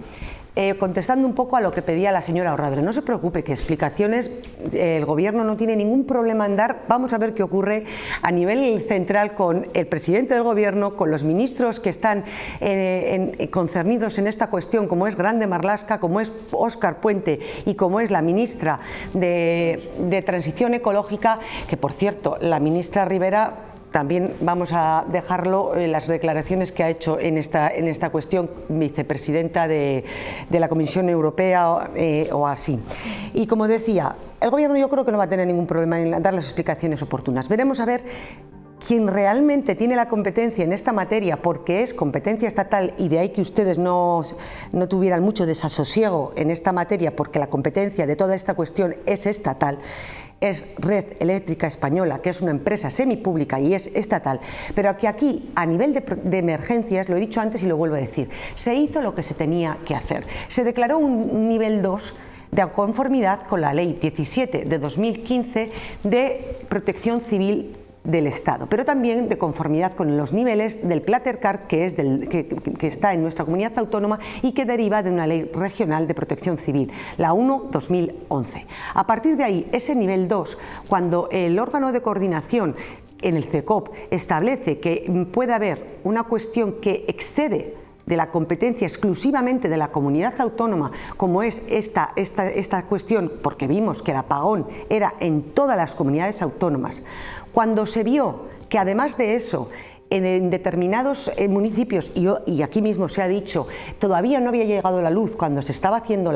contestando un poco a lo que pedía la señora Orrabel, no se preocupe, que explicaciones el Gobierno no tiene ningún problema en dar. Vamos a ver qué ocurre a nivel central con el presidente del Gobierno, con los ministros que están concernidos en esta cuestión, como es Grande Marlaska, como es Óscar Puente y como es la ministra de Transición Ecológica, que por cierto, la ministra Rivera, también vamos a dejarlo en las declaraciones que ha hecho en esta cuestión, vicepresidenta de la Comisión Europea o así. Y como decía, el Gobierno yo creo que no va a tener ningún problema en dar las explicaciones oportunas. Veremos a ver quien realmente tiene la competencia en esta materia, porque es competencia estatal, y de ahí que ustedes no tuvieran mucho desasosiego en esta materia, porque la competencia de toda esta cuestión es estatal. Es Red Eléctrica Española, que es una empresa semipública y es estatal, pero que aquí, a nivel de emergencias, lo he dicho antes y lo vuelvo a decir, se hizo lo que se tenía que hacer. Se declaró un nivel 2 de conformidad con la Ley 17 de 2015 de Protección Civil del Estado, pero también de conformidad con los niveles del Platercar, que está en nuestra comunidad autónoma y que deriva de una ley regional de protección civil, la 1/2011. A partir de ahí, ese nivel 2, cuando el órgano de coordinación en el CECOP establece que puede haber una cuestión que excede de la competencia exclusivamente de la comunidad autónoma, como es esta cuestión, porque vimos que el apagón era en todas las comunidades autónomas, cuando se vio que además de eso, en determinados municipios, y aquí mismo se ha dicho, todavía no había llegado la luz cuando ya se estaba cayendo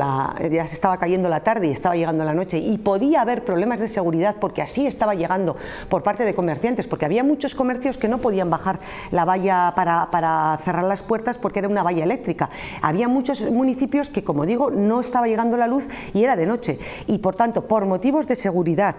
la tarde y estaba llegando la noche, y podía haber problemas de seguridad porque así estaba llegando por parte de comerciantes, porque había muchos comercios que no podían bajar la valla para cerrar las puertas porque era una valla eléctrica. Había muchos municipios que, como digo, no estaba llegando la luz y era de noche, y por tanto, por motivos de seguridad,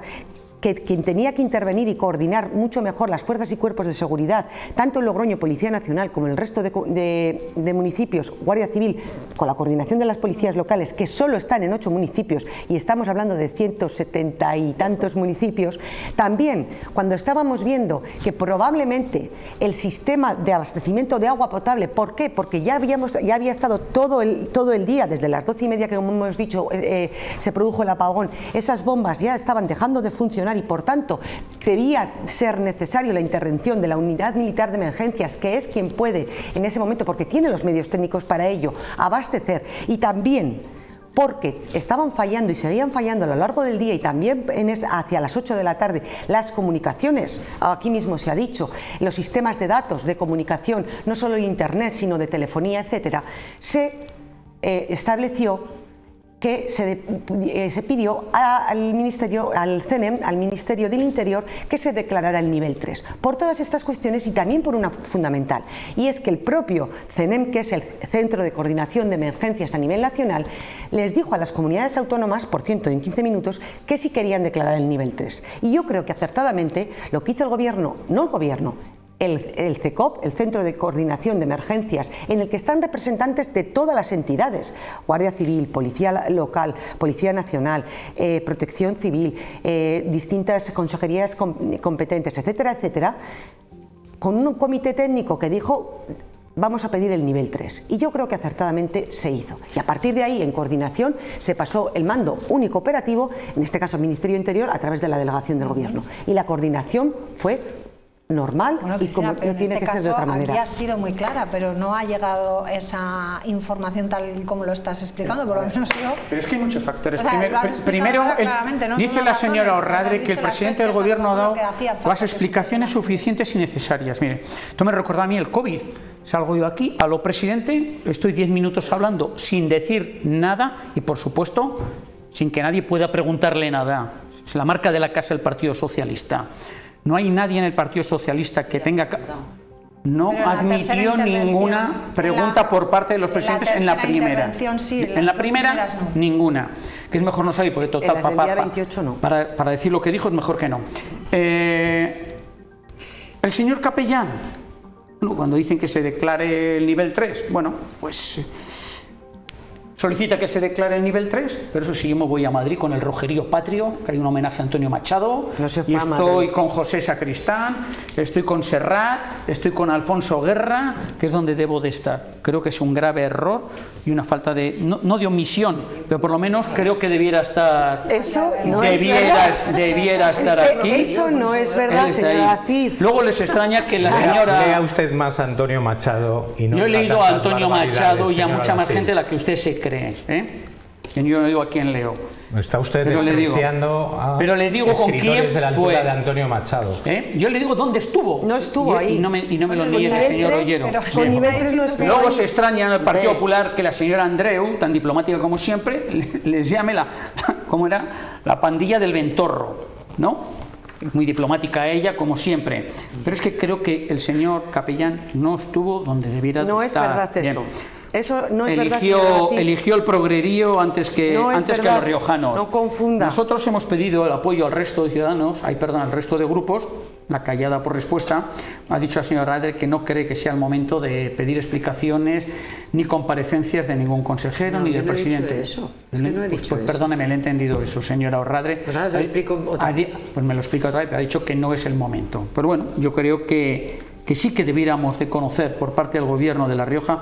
que quien tenía que intervenir y coordinar mucho mejor las fuerzas y cuerpos de seguridad, tanto en Logroño, Policía Nacional, como en el resto de municipios, Guardia Civil, con la coordinación de las policías locales, que solo están en 8 municipios, y estamos hablando de 170 y tantos municipios, también cuando estábamos viendo que probablemente el sistema de abastecimiento de agua potable, ¿por qué? Porque ya había estado todo el día, desde las 12:30, que como hemos dicho, se produjo el apagón, esas bombas ya estaban dejando de funcionar, y por tanto debía ser necesario la intervención de la Unidad Militar de Emergencias, que es quien puede en ese momento, porque tiene los medios técnicos para ello, abastecer, y también porque estaban fallando y seguían fallando a lo largo del día, y también hacia las 8 de la tarde las comunicaciones, aquí mismo se ha dicho, los sistemas de datos de comunicación, no solo de internet sino de telefonía, etcétera, se estableció que se pidió al CENEM, al Ministerio del Interior, que se declarara el nivel 3. Por todas estas cuestiones, y también por una fundamental, y es que el propio CENEM, que es el Centro de Coordinación de Emergencias a nivel nacional, les dijo a las comunidades autónomas, por cierto en 15 minutos, que sí querían declarar el nivel 3. Y yo creo que acertadamente lo que hizo el Gobierno, no el Gobierno, el CECOP, el Centro de Coordinación de Emergencias, en el que están representantes de todas las entidades, Guardia Civil, Policía Local, Policía Nacional, Protección Civil, distintas consejerías competentes, etcétera, etcétera, con un comité técnico que dijo: vamos a pedir el nivel 3, y yo creo que acertadamente se hizo, y a partir de ahí, en coordinación, se pasó el mando único operativo, en este caso al Ministerio Interior, a través de la delegación del Gobierno, y la coordinación fue normal Bueno, y como Cristina, no tiene que ser de otra manera. Aquí ha sido muy clara, pero no ha llegado esa información tal como lo estás explicando, por lo menos yo. Pero es que hay muchos factores. O sea, lo has explicado Primero, claramente, no dice son la las señora razones, Orradre has que el dicho las presidente del pesquisas, gobierno ha dado lo que hacía falta, las que explicaciones suficientes y necesarias. Mire, esto me recuerda a mí el COVID. Salgo yo aquí, a lo presidente, estoy 10 minutos hablando sin decir nada y, por supuesto, sin que nadie pueda preguntarle nada. Es la marca de la casa del Partido Socialista. No hay nadie en el Partido Socialista que tenga... No admitió ninguna pregunta por parte de los presidentes en la primera. En la primera, ninguna. Que es mejor no salir, porque total, en el día 28 no. para decir lo que dijo es mejor que no. El señor Capellán, cuando dicen que se declare el nivel 3, bueno, pues... solicita que se declare el nivel 3, pero eso sí, yo me voy a Madrid con el Rogerío Patrio, que hay un homenaje a Antonio Machado, y estoy con José Sacristán, estoy con Serrat, estoy con Alfonso Guerra, que es donde debo de estar. Creo que es un grave error y una falta de, no de omisión, pero por lo menos creo que debiera estar, eso no debiera estar aquí. Eso no es verdad, señora Cid. Luego les extraña que la señora... Lea usted más a Antonio Machado y no... Yo he leído a Antonio Machado y a mucha más gente de la que usted se cree. Yo no digo a quién leo. Está usted despreciando a escritores de la altura de Antonio Machado. Yo le digo dónde estuvo. No estuvo ahí. Y no me lo niegue, señor Ollero. Luego se extraña en el Partido Popular que la señora Andreu, tan diplomática como siempre, les llame ¿cómo era? La pandilla del Ventorro, ¿no? Muy diplomática ella, como siempre. Pero es que creo que el señor Capellán no estuvo donde debiera estar. No es verdad eso. Eso no es eligió el progrerío antes que los riojanos. No confunda. Nosotros hemos pedido el apoyo al resto de ciudadanos, al resto de grupos. La callada por respuesta. Ha dicho la señora Radre que no cree que sea el momento de pedir explicaciones ni comparecencias de ningún consejero ni del presidente. No he dicho eso. Es que no he dicho eso. Perdóneme, le he entendido eso, señora Orradre. Pues ahora se lo explico otra vez. Pues me lo explica otra vez, pero ha dicho que no es el momento. Pero bueno, yo creo que sí que debiéramos de conocer por parte del gobierno de La Rioja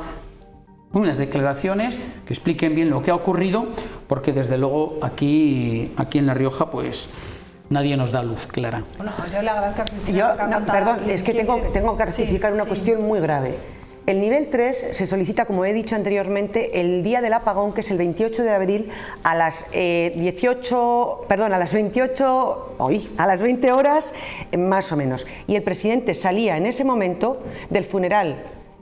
unas declaraciones que expliquen bien lo que ha ocurrido, porque desde luego aquí en La Rioja pues nadie nos da luz clara. Bueno, yo le agradezco a Cristina. Perdón, es que tengo que rectificar una cuestión muy grave. El nivel 3 se solicita, como he dicho anteriormente, el día del apagón, que es el 28 de abril, a las 20 horas más o menos. Y el presidente salía en ese momento del funeral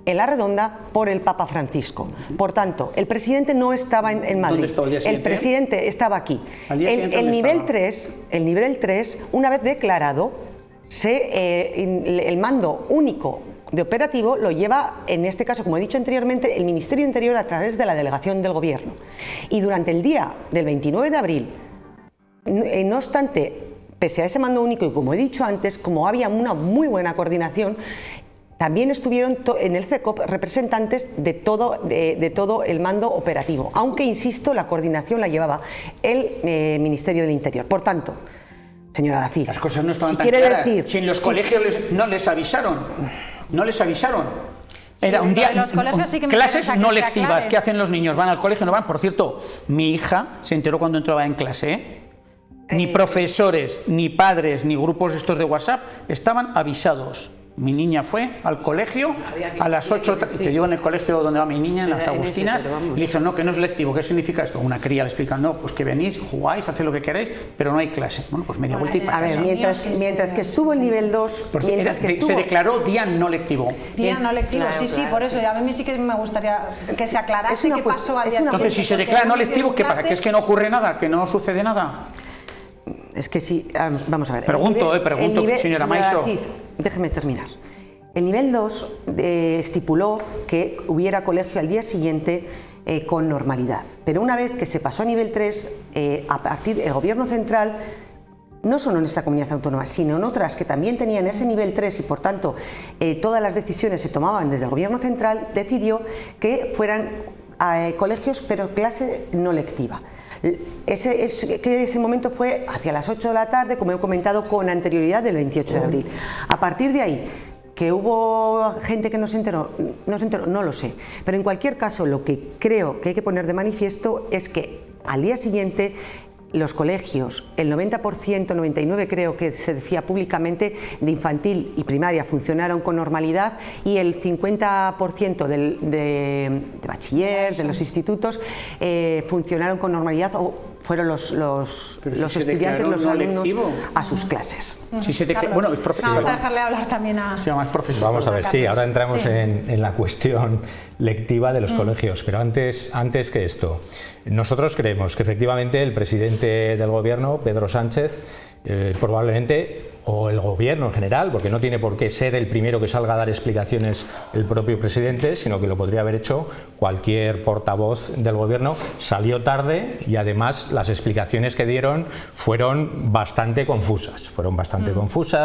en La Redonda por el Papa Francisco. Por tanto, el presidente no estaba en Madrid. ¿Dónde estaba el día siguiente? El presidente estaba aquí. El nivel 3, una vez declarado, el mando único de operativo lo lleva, en este caso, como he dicho anteriormente, el Ministerio de Interior a través de la delegación del Gobierno. Y durante el día del 29 de abril, no obstante, pese a ese mando único y como he dicho antes, como había una muy buena coordinación, también estuvieron en el CECOP representantes de todo el mando operativo, aunque, insisto, la coordinación la llevaba el Ministerio del Interior. Por tanto, señora Lacid, las cosas no estaban tan claras. Si en los colegios no les avisaron. Era un día, clases no lectivas. ¿Qué hacen los niños? ¿Van al colegio? ¿No van? Por cierto, mi hija se enteró cuando entraba en clase, Ni profesores, ni padres, ni grupos estos de WhatsApp estaban avisados. Mi niña fue al colegio a las 8, te digo en el colegio donde va mi niña, en las Agustinas, y le dijeron, no, que no es lectivo. ¿Qué significa esto? Una cría le explica, no, pues que venís, jugáis, hacéis lo que queráis, pero no hay clase. Bueno, pues media vuelta y para casa. A ver, mientras que estuvo el nivel 2... Se declaró día no lectivo. Día no lectivo, claro, sí, por eso. Y a mí sí que me gustaría que se aclarase qué pasó al día siguiente. Entonces, si se declara no lectivo, ¿qué pasa? ¿Que es que no ocurre nada? ¿Que no sucede nada? Es que sí, vamos a ver. Pregunto, señora Maiso. Déjeme terminar. El nivel 2 estipuló que hubiera colegio al día siguiente con normalidad. Pero una vez que se pasó a nivel 3, a partir del Gobierno central, no solo en esta comunidad autónoma, sino en otras que también tenían ese nivel 3 y por tanto todas las decisiones se tomaban desde el Gobierno central, decidió que fueran colegios pero clase no lectiva. Ese momento fue hacia las 8 de la tarde, como he comentado con anterioridad, del 28 de abril. A partir de ahí, que hubo gente que no se enteró, no lo sé. Pero en cualquier caso, lo que creo que hay que poner de manifiesto es que al día siguiente los colegios, el 90%, 99% creo que se decía públicamente, de infantil y primaria funcionaron con normalidad, y el 50% de bachiller, de los institutos, funcionaron con normalidad, o fueron los estudiantes, los alumnos a sus clases. Bueno, vamos a dejarle hablar también a... Vamos a ver, sí, ahora entramos en la cuestión lectiva de los colegios, pero antes que esto, nosotros creemos que efectivamente el presidente del gobierno, Pedro Sánchez, probablemente, o el gobierno en general, porque no tiene por qué ser el primero que salga a dar explicaciones el propio presidente, sino que lo podría haber hecho cualquier portavoz del gobierno, salió tarde y además las explicaciones que dieron fueron bastante confusas,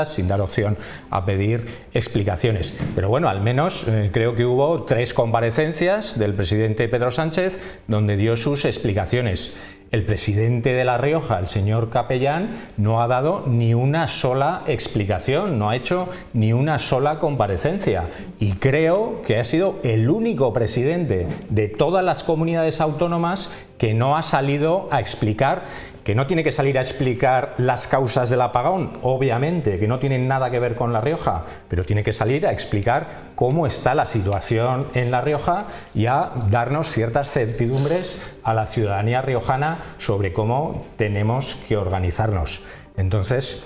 sin dar opción a pedir explicaciones. Pero bueno, al menos creo que hubo 3 comparecencias del presidente Pedro Sánchez donde dio sus explicaciones. El presidente de La Rioja, el señor Capellán, no ha dado ni una sola explicación, no ha hecho ni una sola comparecencia, y creo que ha sido el único presidente de todas las comunidades autónomas que no ha salido a explicar, que no tiene que salir a explicar las causas del apagón, obviamente, que no tienen nada que ver con La Rioja, pero tiene que salir a explicar cómo está la situación en La Rioja y a darnos ciertas certidumbres a la ciudadanía riojana sobre cómo tenemos que organizarnos. Entonces,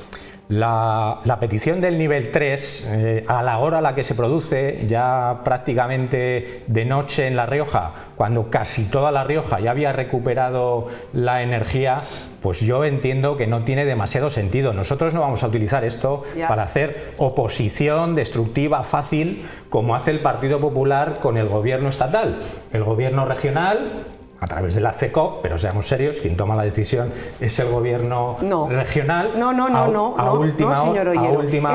la petición del nivel 3, a la hora a la que se produce, ya prácticamente de noche en La Rioja, cuando casi toda La Rioja ya había recuperado la energía, pues yo entiendo que no tiene demasiado sentido. Nosotros no vamos a utilizar esto para hacer oposición destructiva fácil, como hace el Partido Popular con el gobierno estatal. El gobierno regional, a través de la CECOP, pero seamos serios, quien toma la decisión es el gobierno regional. A última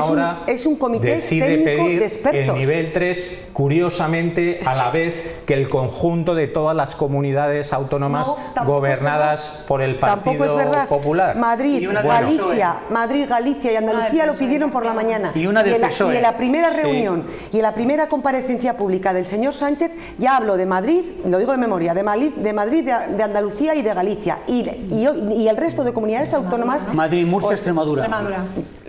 hora es un comité decide técnico pedir de expertos. el nivel 3, curiosamente, a la vez que el conjunto de todas las comunidades autónomas gobernadas por el Partido Popular. Madrid, Galicia y Andalucía lo pidieron por la mañana. Y una del PSOE. Y en la primera reunión y en la primera comparecencia pública del señor Sánchez, ya hablo de Madrid, lo digo de memoria, de Madrid, de Andalucía y de Galicia, y el resto de comunidades autónomas. Madrid, Murcia, Extremadura.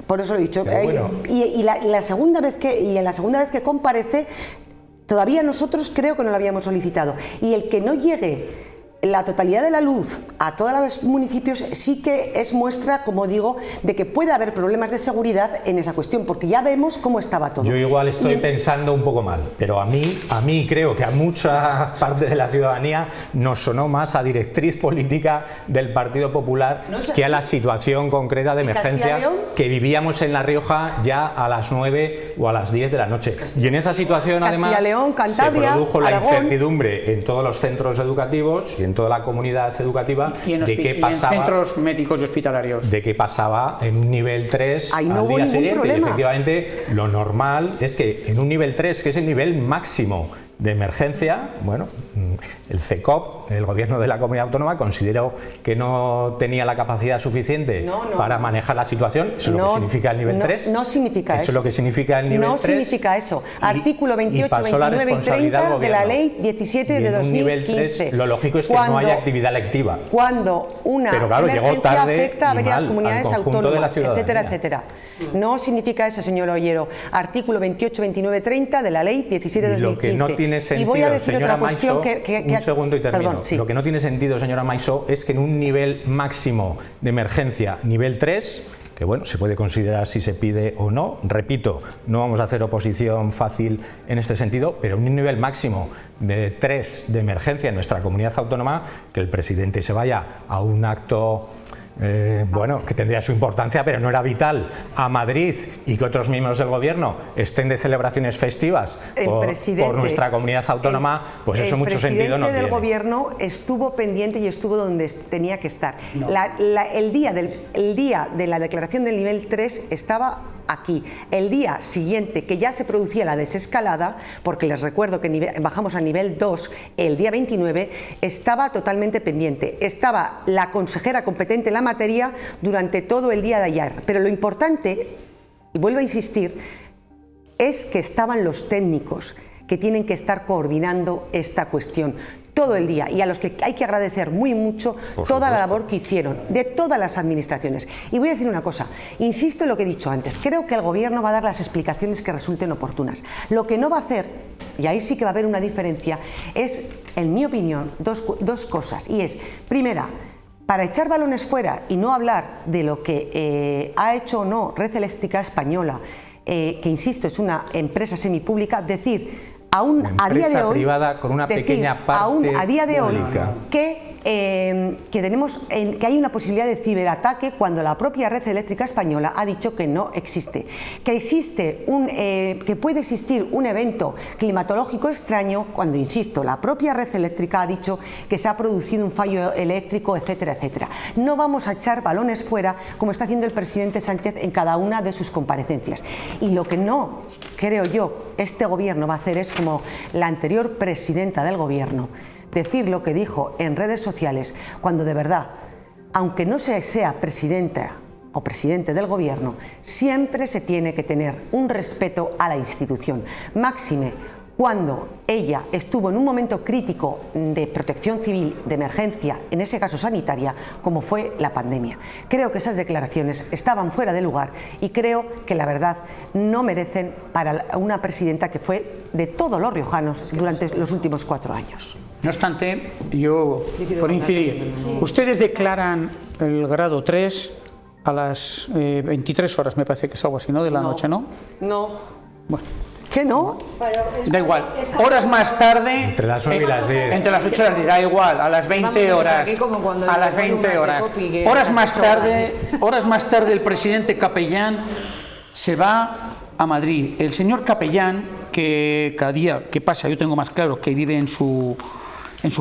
Por eso lo he dicho. Bueno. Y en la segunda vez que comparece, todavía nosotros creo que no lo habíamos solicitado. Y el que no llegue la totalidad de la luz a todos los municipios sí que es muestra, como digo, de que puede haber problemas de seguridad en esa cuestión, porque ya vemos cómo estaba todo. Yo igual estoy pensando un poco mal, pero a mí creo que a mucha parte de la ciudadanía nos sonó más a directriz política del Partido Popular que a la situación concreta de emergencia que vivíamos en La Rioja ya a las 9 o a las 10 de la noche. Y en esa situación además se produjo la incertidumbre en todos los centros educativos y en toda la comunidad educativa de qué pasaba, en centros médicos y hospitalarios, de qué pasaba en un nivel 3 al día siguiente. Problema. Y efectivamente lo normal es que en un nivel 3, que es el nivel máximo de emergencia, bueno, el CECOP, el gobierno de la comunidad autónoma, consideró que no tenía la capacidad suficiente para manejar la situación. ¿Eso es lo que significa el nivel 3? No significa eso. ¿Eso es lo que significa el nivel 3? No significa eso. Artículo 28, 29 y 30 de la Ley 17 de 2015. Nivel 3, lo lógico es que no haya actividad lectiva. Cuando una emergencia afecta a varias comunidades autónomas, etcétera, etcétera. No significa eso, señor Ollero. Artículo 28, 29, 30 de la Ley 17 de 2015. Lo que no tiene sentido, señora Maiso, un segundo y termino. Perdón, sí. Lo que no tiene sentido, señora Maiso, es que en un nivel máximo de emergencia, nivel 3, que bueno, se puede considerar si se pide o no, repito, no vamos a hacer oposición fácil en este sentido, pero un nivel máximo de 3 de emergencia en nuestra comunidad autónoma, que el presidente se vaya a un acto bueno, que tendría su importancia, pero no era vital, a Madrid, y que otros miembros del gobierno estén de celebraciones festivas por nuestra comunidad autónoma, pues eso mucho sentido no tiene. El presidente del gobierno estuvo pendiente y estuvo donde tenía que estar. No. El día de la declaración del nivel 3 estaba aquí. El día siguiente, que ya se producía la desescalada, porque les recuerdo que bajamos a nivel 2 el día 29, estaba totalmente pendiente. Estaba la consejera competente en la materia durante todo el día de ayer. Pero lo importante, y vuelvo a insistir, es que estaban los técnicos que tienen que estar coordinando esta cuestión. todo el día, y a los que hay que agradecer muy mucho toda la labor que hicieron, de todas las administraciones. Y voy a decir una cosa, insisto en lo que he dicho antes, creo que el Gobierno va a dar las explicaciones que resulten oportunas. Lo que no va a hacer, y ahí sí que va a haber una diferencia, es, en mi opinión, dos cosas, y es, primera, para echar balones fuera y no hablar de lo que ha hecho o no Red Eléctrica Española, que insisto es una empresa semipública, decir aún a día de hoy, privada con una pequeña parte a día de hoy pública, que hay una posibilidad de ciberataque cuando la propia Red Eléctrica Española ha dicho que no existe, que puede existir un evento climatológico extraño cuando, insisto, la propia Red Eléctrica ha dicho que se ha producido un fallo eléctrico, etcétera, etcétera. No vamos a echar balones fuera como está haciendo el presidente Sánchez en cada una de sus comparecencias. Y lo que no creo yo este gobierno va a hacer es, como la anterior presidenta del gobierno, decir lo que dijo en redes sociales, cuando de verdad, aunque no sea presidenta o presidente del gobierno, siempre se tiene que tener un respeto a la institución. Máxime cuando ella estuvo en un momento crítico de protección civil, de emergencia, en ese caso sanitaria, como fue la pandemia. Creo que esas declaraciones estaban fuera de lugar y creo que la verdad no merecen para una presidenta que fue de todos los riojanos durante los últimos 4 años. No obstante, yo, por incidir, ustedes declaran el grado 3 a las 23 horas, me parece que es algo así, ¿no? De la noche, ¿no? No. Bueno. ¿Qué no? Da igual. Horas más tarde. Entre las 9 y las 10. Entre las 8 y las 10, da igual, a las 20 horas. A las 20 horas. Horas más tarde el presidente Capellán se va a Madrid. El señor Capellán, que cada día que pasa yo tengo más claro que vive en su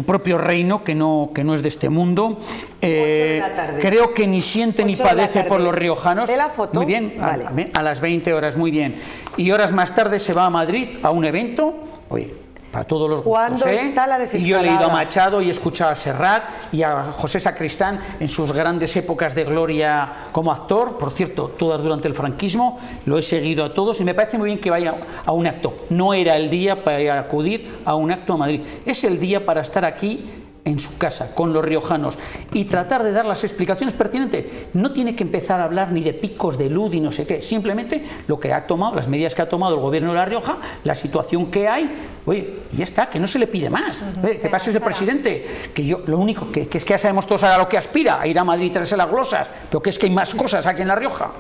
propio reino, que no es de este mundo, creo que ni siente ni padece por los riojanos. ¿De la foto? Muy bien, vale. a las 20 horas, muy bien. Y horas más tarde se va a Madrid a un evento, oye, para todos los gustos, está la y yo he leído a Machado y he escuchado a Serrat y a José Sacristán en sus grandes épocas de gloria como actor, por cierto, todas durante el franquismo, lo he seguido a todos y me parece muy bien que vaya a un acto. No era el día para acudir a un acto a Madrid, es el día para estar aquí en su casa, con los riojanos, y tratar de dar las explicaciones pertinentes. No tiene que empezar a hablar ni de picos de luz y no sé qué, simplemente lo que ha tomado, las medidas que ha tomado el gobierno de La Rioja, la situación que hay, oye, y ya está, que no se le pide más. Que pase ese presidente, que yo, lo único, que es que ya sabemos todos a lo que aspira, a ir a Madrid y traerse las glosas, pero que es que hay más cosas aquí en La Rioja.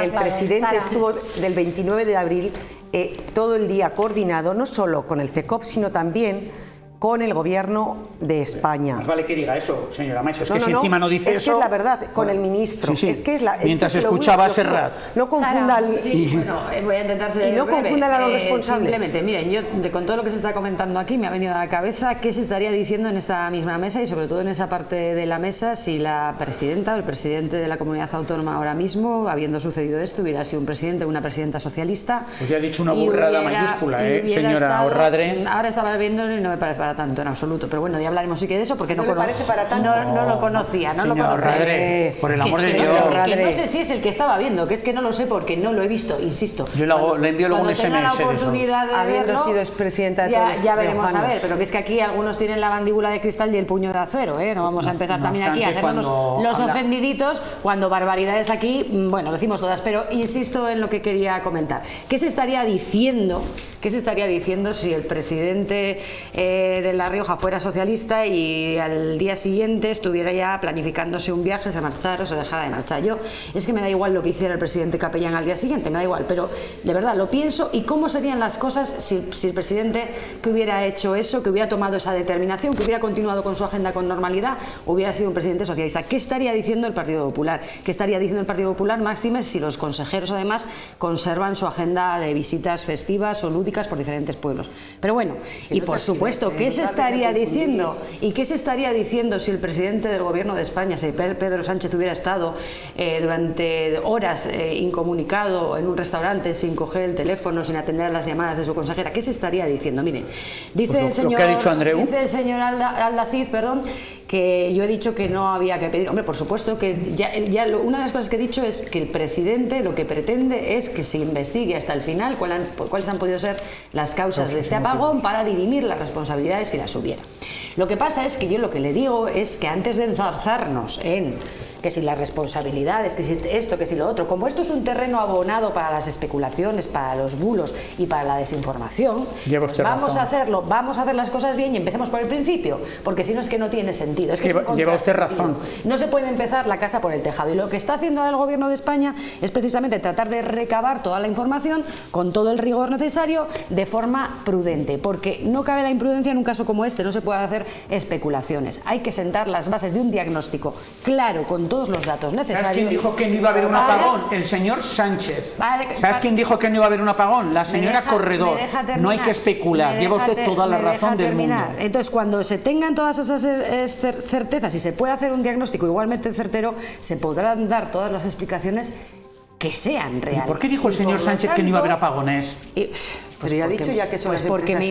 El presidente estuvo del 29 de abril todo el día coordinado, no solo con el CECOP, sino también con el gobierno de España. Más vale que diga eso, señora Macho, es que si encima no dice eso... Es que es la verdad, con el ministro. Sí. Es que es mientras escuchaba a Serrat. No confunda voy a intentar ser no breve. confundan a los responsables. Simplemente, miren, yo con todo lo que se está comentando aquí me ha venido a la cabeza qué se estaría diciendo en esta misma mesa y sobre todo en esa parte de la mesa si la presidenta o el presidente de la comunidad autónoma ahora mismo, habiendo sucedido esto, hubiera sido un presidente o una presidenta socialista. Pues ya ha dicho una burrada mayúscula, señora Orradre. Ahora estaba viendo y no me parece para tanto en absoluto, pero bueno, ya hablaremos sí que de eso porque no lo conocía. Orradre, por el amor de Dios. Que no sé si es el que estaba viendo, que es que no lo sé porque no lo he visto, insisto. Yo le envío luego un SMS la oportunidad de habiendo verlo, sido expresidenta de ya veremos a ver, pero que es que aquí algunos tienen la mandíbula de cristal y el puño de acero, ¿eh? No vamos a empezar también aquí a hacernos los ofendiditos cuando barbaridades aquí, bueno, decimos todas, pero insisto en lo que quería comentar. ¿Qué se estaría diciendo si el presidente de La Rioja fuera socialista y al día siguiente estuviera ya planificándose un viaje, se marchara o se dejara de marchar? Yo, es que me da igual lo que hiciera el presidente Capellán al día siguiente, me da igual, pero de verdad lo pienso y cómo serían las cosas si el presidente que hubiera hecho eso, que hubiera tomado esa determinación, que hubiera continuado con su agenda con normalidad, hubiera sido un presidente socialista. ¿Qué estaría diciendo el Partido Popular? ¿Qué estaría diciendo el Partido Popular, máxime, si los consejeros además conservan su agenda de visitas festivas o lúdicas por diferentes pueblos? Pero bueno, y por supuesto, ¿qué se estaría diciendo? ¿Y qué se estaría diciendo si el presidente del gobierno de España, si Pedro Sánchez, hubiera estado durante horas incomunicado en un restaurante sin coger el teléfono, sin atender las llamadas de su consejera? ¿Qué se estaría diciendo? Miren, dice el señor Aldacid, que yo he dicho que no había que pedir. Hombre, por supuesto que una de las cosas que he dicho es que el presidente lo que pretende es que se investigue hasta el final cuáles han podido ser las causas de este apagón para dirimir las responsabilidades si las hubiera. Lo que pasa es que yo lo que le digo es que antes de enzarzarnos en que si las responsabilidades, que si esto, que si lo otro, como esto es un terreno abonado para las especulaciones, para los bulos y para la desinformación, pues vamos a hacerlo, vamos a hacer las cosas bien y empecemos por el principio, porque si no es que no tiene sentido. Es que lleva usted razón. No se puede empezar la casa por el tejado, y lo que está haciendo ahora el gobierno de España es precisamente tratar de recabar toda la información con todo el rigor necesario de forma prudente, porque no cabe la imprudencia en un caso como este, no se puede hacer especulaciones, hay que sentar las bases de un diagnóstico claro, con todos los datos necesarios. ¿Sabes quién dijo que no iba a haber un apagón? El señor Sánchez. ¿Sabes quién dijo que no iba a haber un apagón? La señora Corredor. No hay que especular, lleva usted toda la razón del mundo. Entonces, cuando se tengan todas esas certezas y se puede hacer un diagnóstico igualmente certero, se podrán dar todas las explicaciones que sean reales. ¿Y por qué dijo el señor Sánchez que no iba a haber apagones? Pero ya ha dicho ya que son pues porque me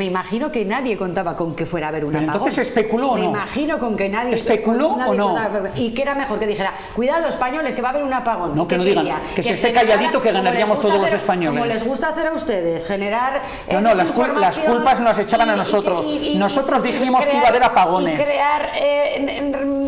imagino que nadie contaba con que fuera a haber un apagón. Entonces especuló o no. Me imagino con que nadie especuló o no. Y que era mejor que dijera, cuidado españoles, que va a haber un apagón. No, que no digan, que se esté calladito, que ganaríamos todos los españoles. Como les gusta hacer a ustedes, generar no, las culpas nos echaban a nosotros. Nosotros dijimos que iba a haber apagones. Y crear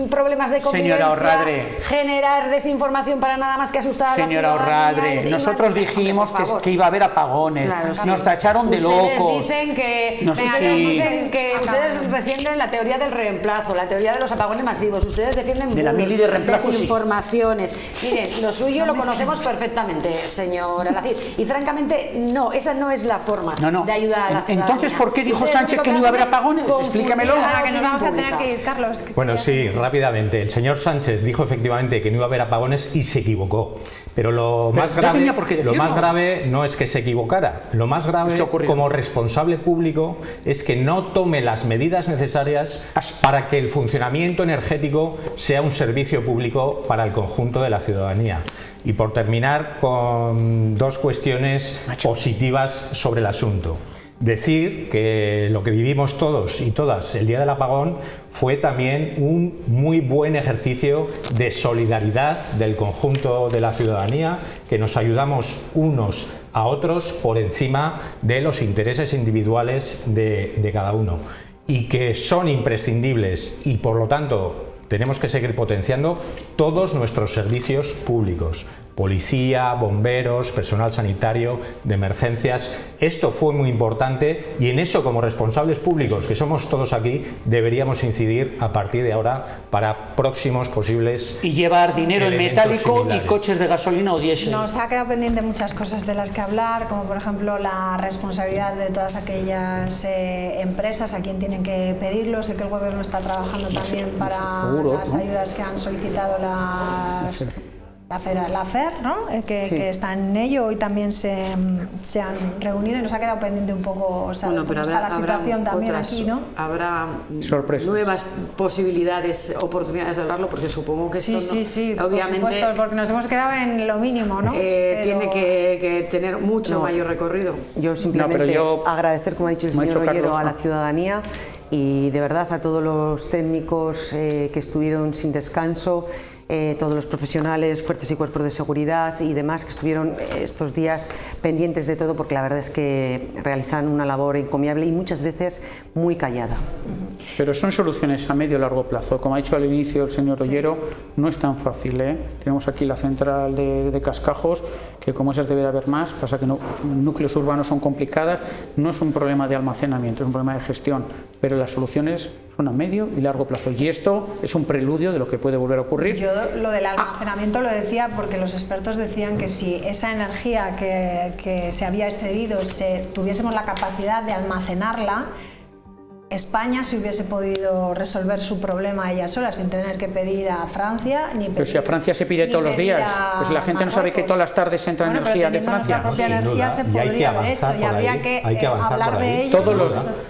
problemas de convivencia. Señora Orradre. Generar desinformación para nada más que asustar a la Señora Orradre, nosotros dijimos que iba a haber apagones. Claro, sí. Nos tacharon de locos. Dicen que ustedes defienden la teoría del reemplazo, la teoría de los apagones masivos. Ustedes defienden de la mili de reemplazo, desinformaciones. Sí. Miren, lo suyo lo conocemos perfectamente, señor Alacid. Y francamente, no, esa no es la forma de ayudar a la ciudadanía. Entonces, ¿por qué dijo Sánchez que no iba a haber apagones? Explícamelo. Ahora que nos vamos a tener que ir, Carlos. Bueno, sí, rápidamente. El señor Sánchez dijo efectivamente que no iba a haber apagones y se equivocó. Pero lo más grave no es que se equivocara. Lo más grave, como responsable público, es que no tome las medidas necesarias para que el funcionamiento energético sea un servicio público para el conjunto de la ciudadanía. Y por terminar con dos cuestiones positivas sobre el asunto. Decir que lo que vivimos todos y todas el día del apagón fue también un muy buen ejercicio de solidaridad del conjunto de la ciudadanía, que nos ayudamos unos a otros por encima de los intereses individuales de cada uno, y que son imprescindibles y por lo tanto tenemos que seguir potenciando todos nuestros servicios públicos. Policía, bomberos, personal sanitario, de emergencias. Esto fue muy importante y en eso, como responsables públicos, que somos todos aquí, deberíamos incidir a partir de ahora para próximos posibles y llevar dinero en metálico similares. Y coches de gasolina o diésel. Nos ha quedado pendiente muchas cosas de las que hablar, como por ejemplo la responsabilidad de todas aquellas empresas a quien tienen que pedirlo. Sé que el gobierno está trabajando también para las ayudas que han solicitado la FER, ¿no? Que está en ello. Hoy también se han reunido y nos ha quedado pendiente un poco saber cómo está la situación también aquí, ¿no? Habrá nuevas posibilidades, oportunidades de hablarlo, porque supongo que esto sí, obviamente, por supuesto, porque nos hemos quedado en lo mínimo, ¿no? Tiene que tener mucho mayor recorrido. Yo simplemente agradecer, como ha dicho el señor Ollero, a la ciudadanía y de verdad a todos los técnicos que estuvieron sin descanso, todos los profesionales, fuerzas y cuerpos de seguridad y demás que estuvieron estos días pendientes de todo, porque la verdad es que realizan una labor encomiable y muchas veces muy callada. Pero son soluciones a medio y largo plazo. Como ha dicho al inicio el señor Ollero, no es tan fácil, ¿eh? Tenemos aquí la central de Cascajos, que como esas debería haber más, pasa que núcleos urbanos son complicadas, no es un problema de almacenamiento, es un problema de gestión, pero las soluciones son a medio y largo plazo. Y esto es un preludio de lo que puede volver a ocurrir. Yo lo del almacenamiento lo decía porque los expertos decían que si esa energía que se había excedido, tuviésemos la capacidad de almacenarla, España si hubiese podido resolver su problema ella sola sin tener que pedir a Francia ni pedir, pero si a Francia se pide todos los días, pues la gente no sabe que todas las tardes entra energía de Francia. Propia energía se podría haber hecho y habría que hablar de ello.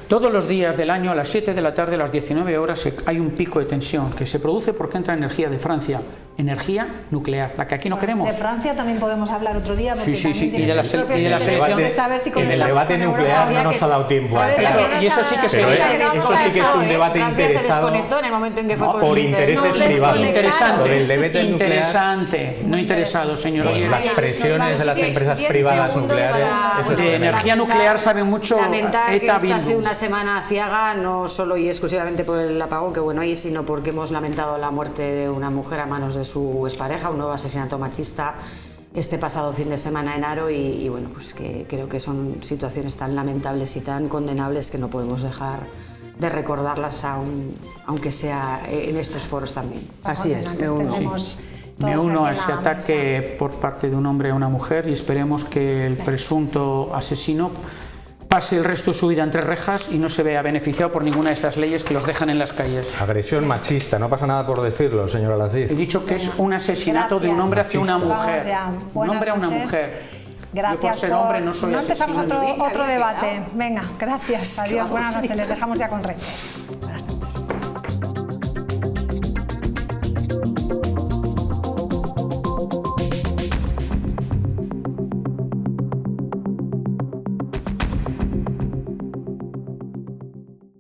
Todos los días del año a las 7 de la tarde, a las 19 horas hay un pico de tensión que se produce porque entra energía de Francia. energía nuclear, la que aquí no queremos. De Francia también podemos hablar otro día. Sí, y de la selección de saber si en el debate nuclear no nos ha dado tiempo. Y eso sí que eso sí que es un debate interesado. Se desconectó en el momento en que fue por intereses privados. Interesante, no interesado, señor. Las presiones de las empresas privadas nucleares. De energía nuclear sabe mucho. Lamentar que esta ha sido una semana aciaga, no solo y exclusivamente por el apagón que bueno hay, sino porque hemos lamentado la muerte de una mujer a manos de su expareja, un nuevo asesinato machista este pasado fin de semana en Haro y bueno, pues que creo que son situaciones tan lamentables y tan condenables que no podemos dejar de recordarlas aunque sea en estos foros también. Así es, me uno a ese ataque por parte de un hombre a una mujer y esperemos que el presunto asesino pase el resto de su vida entre rejas y no se vea beneficiado por ninguna de estas leyes que los dejan en las calles. Agresión machista, no pasa nada por decirlo, señor Alaziz. He dicho que es un asesinato de un hombre hacia una mujer. Un hombre a una mujer. Gracias. Yo por ser hombre no soy asesino. No empezamos otro debate. Quedado. Venga, gracias. Adiós, buenas noches. Les dejamos ya con Reyes.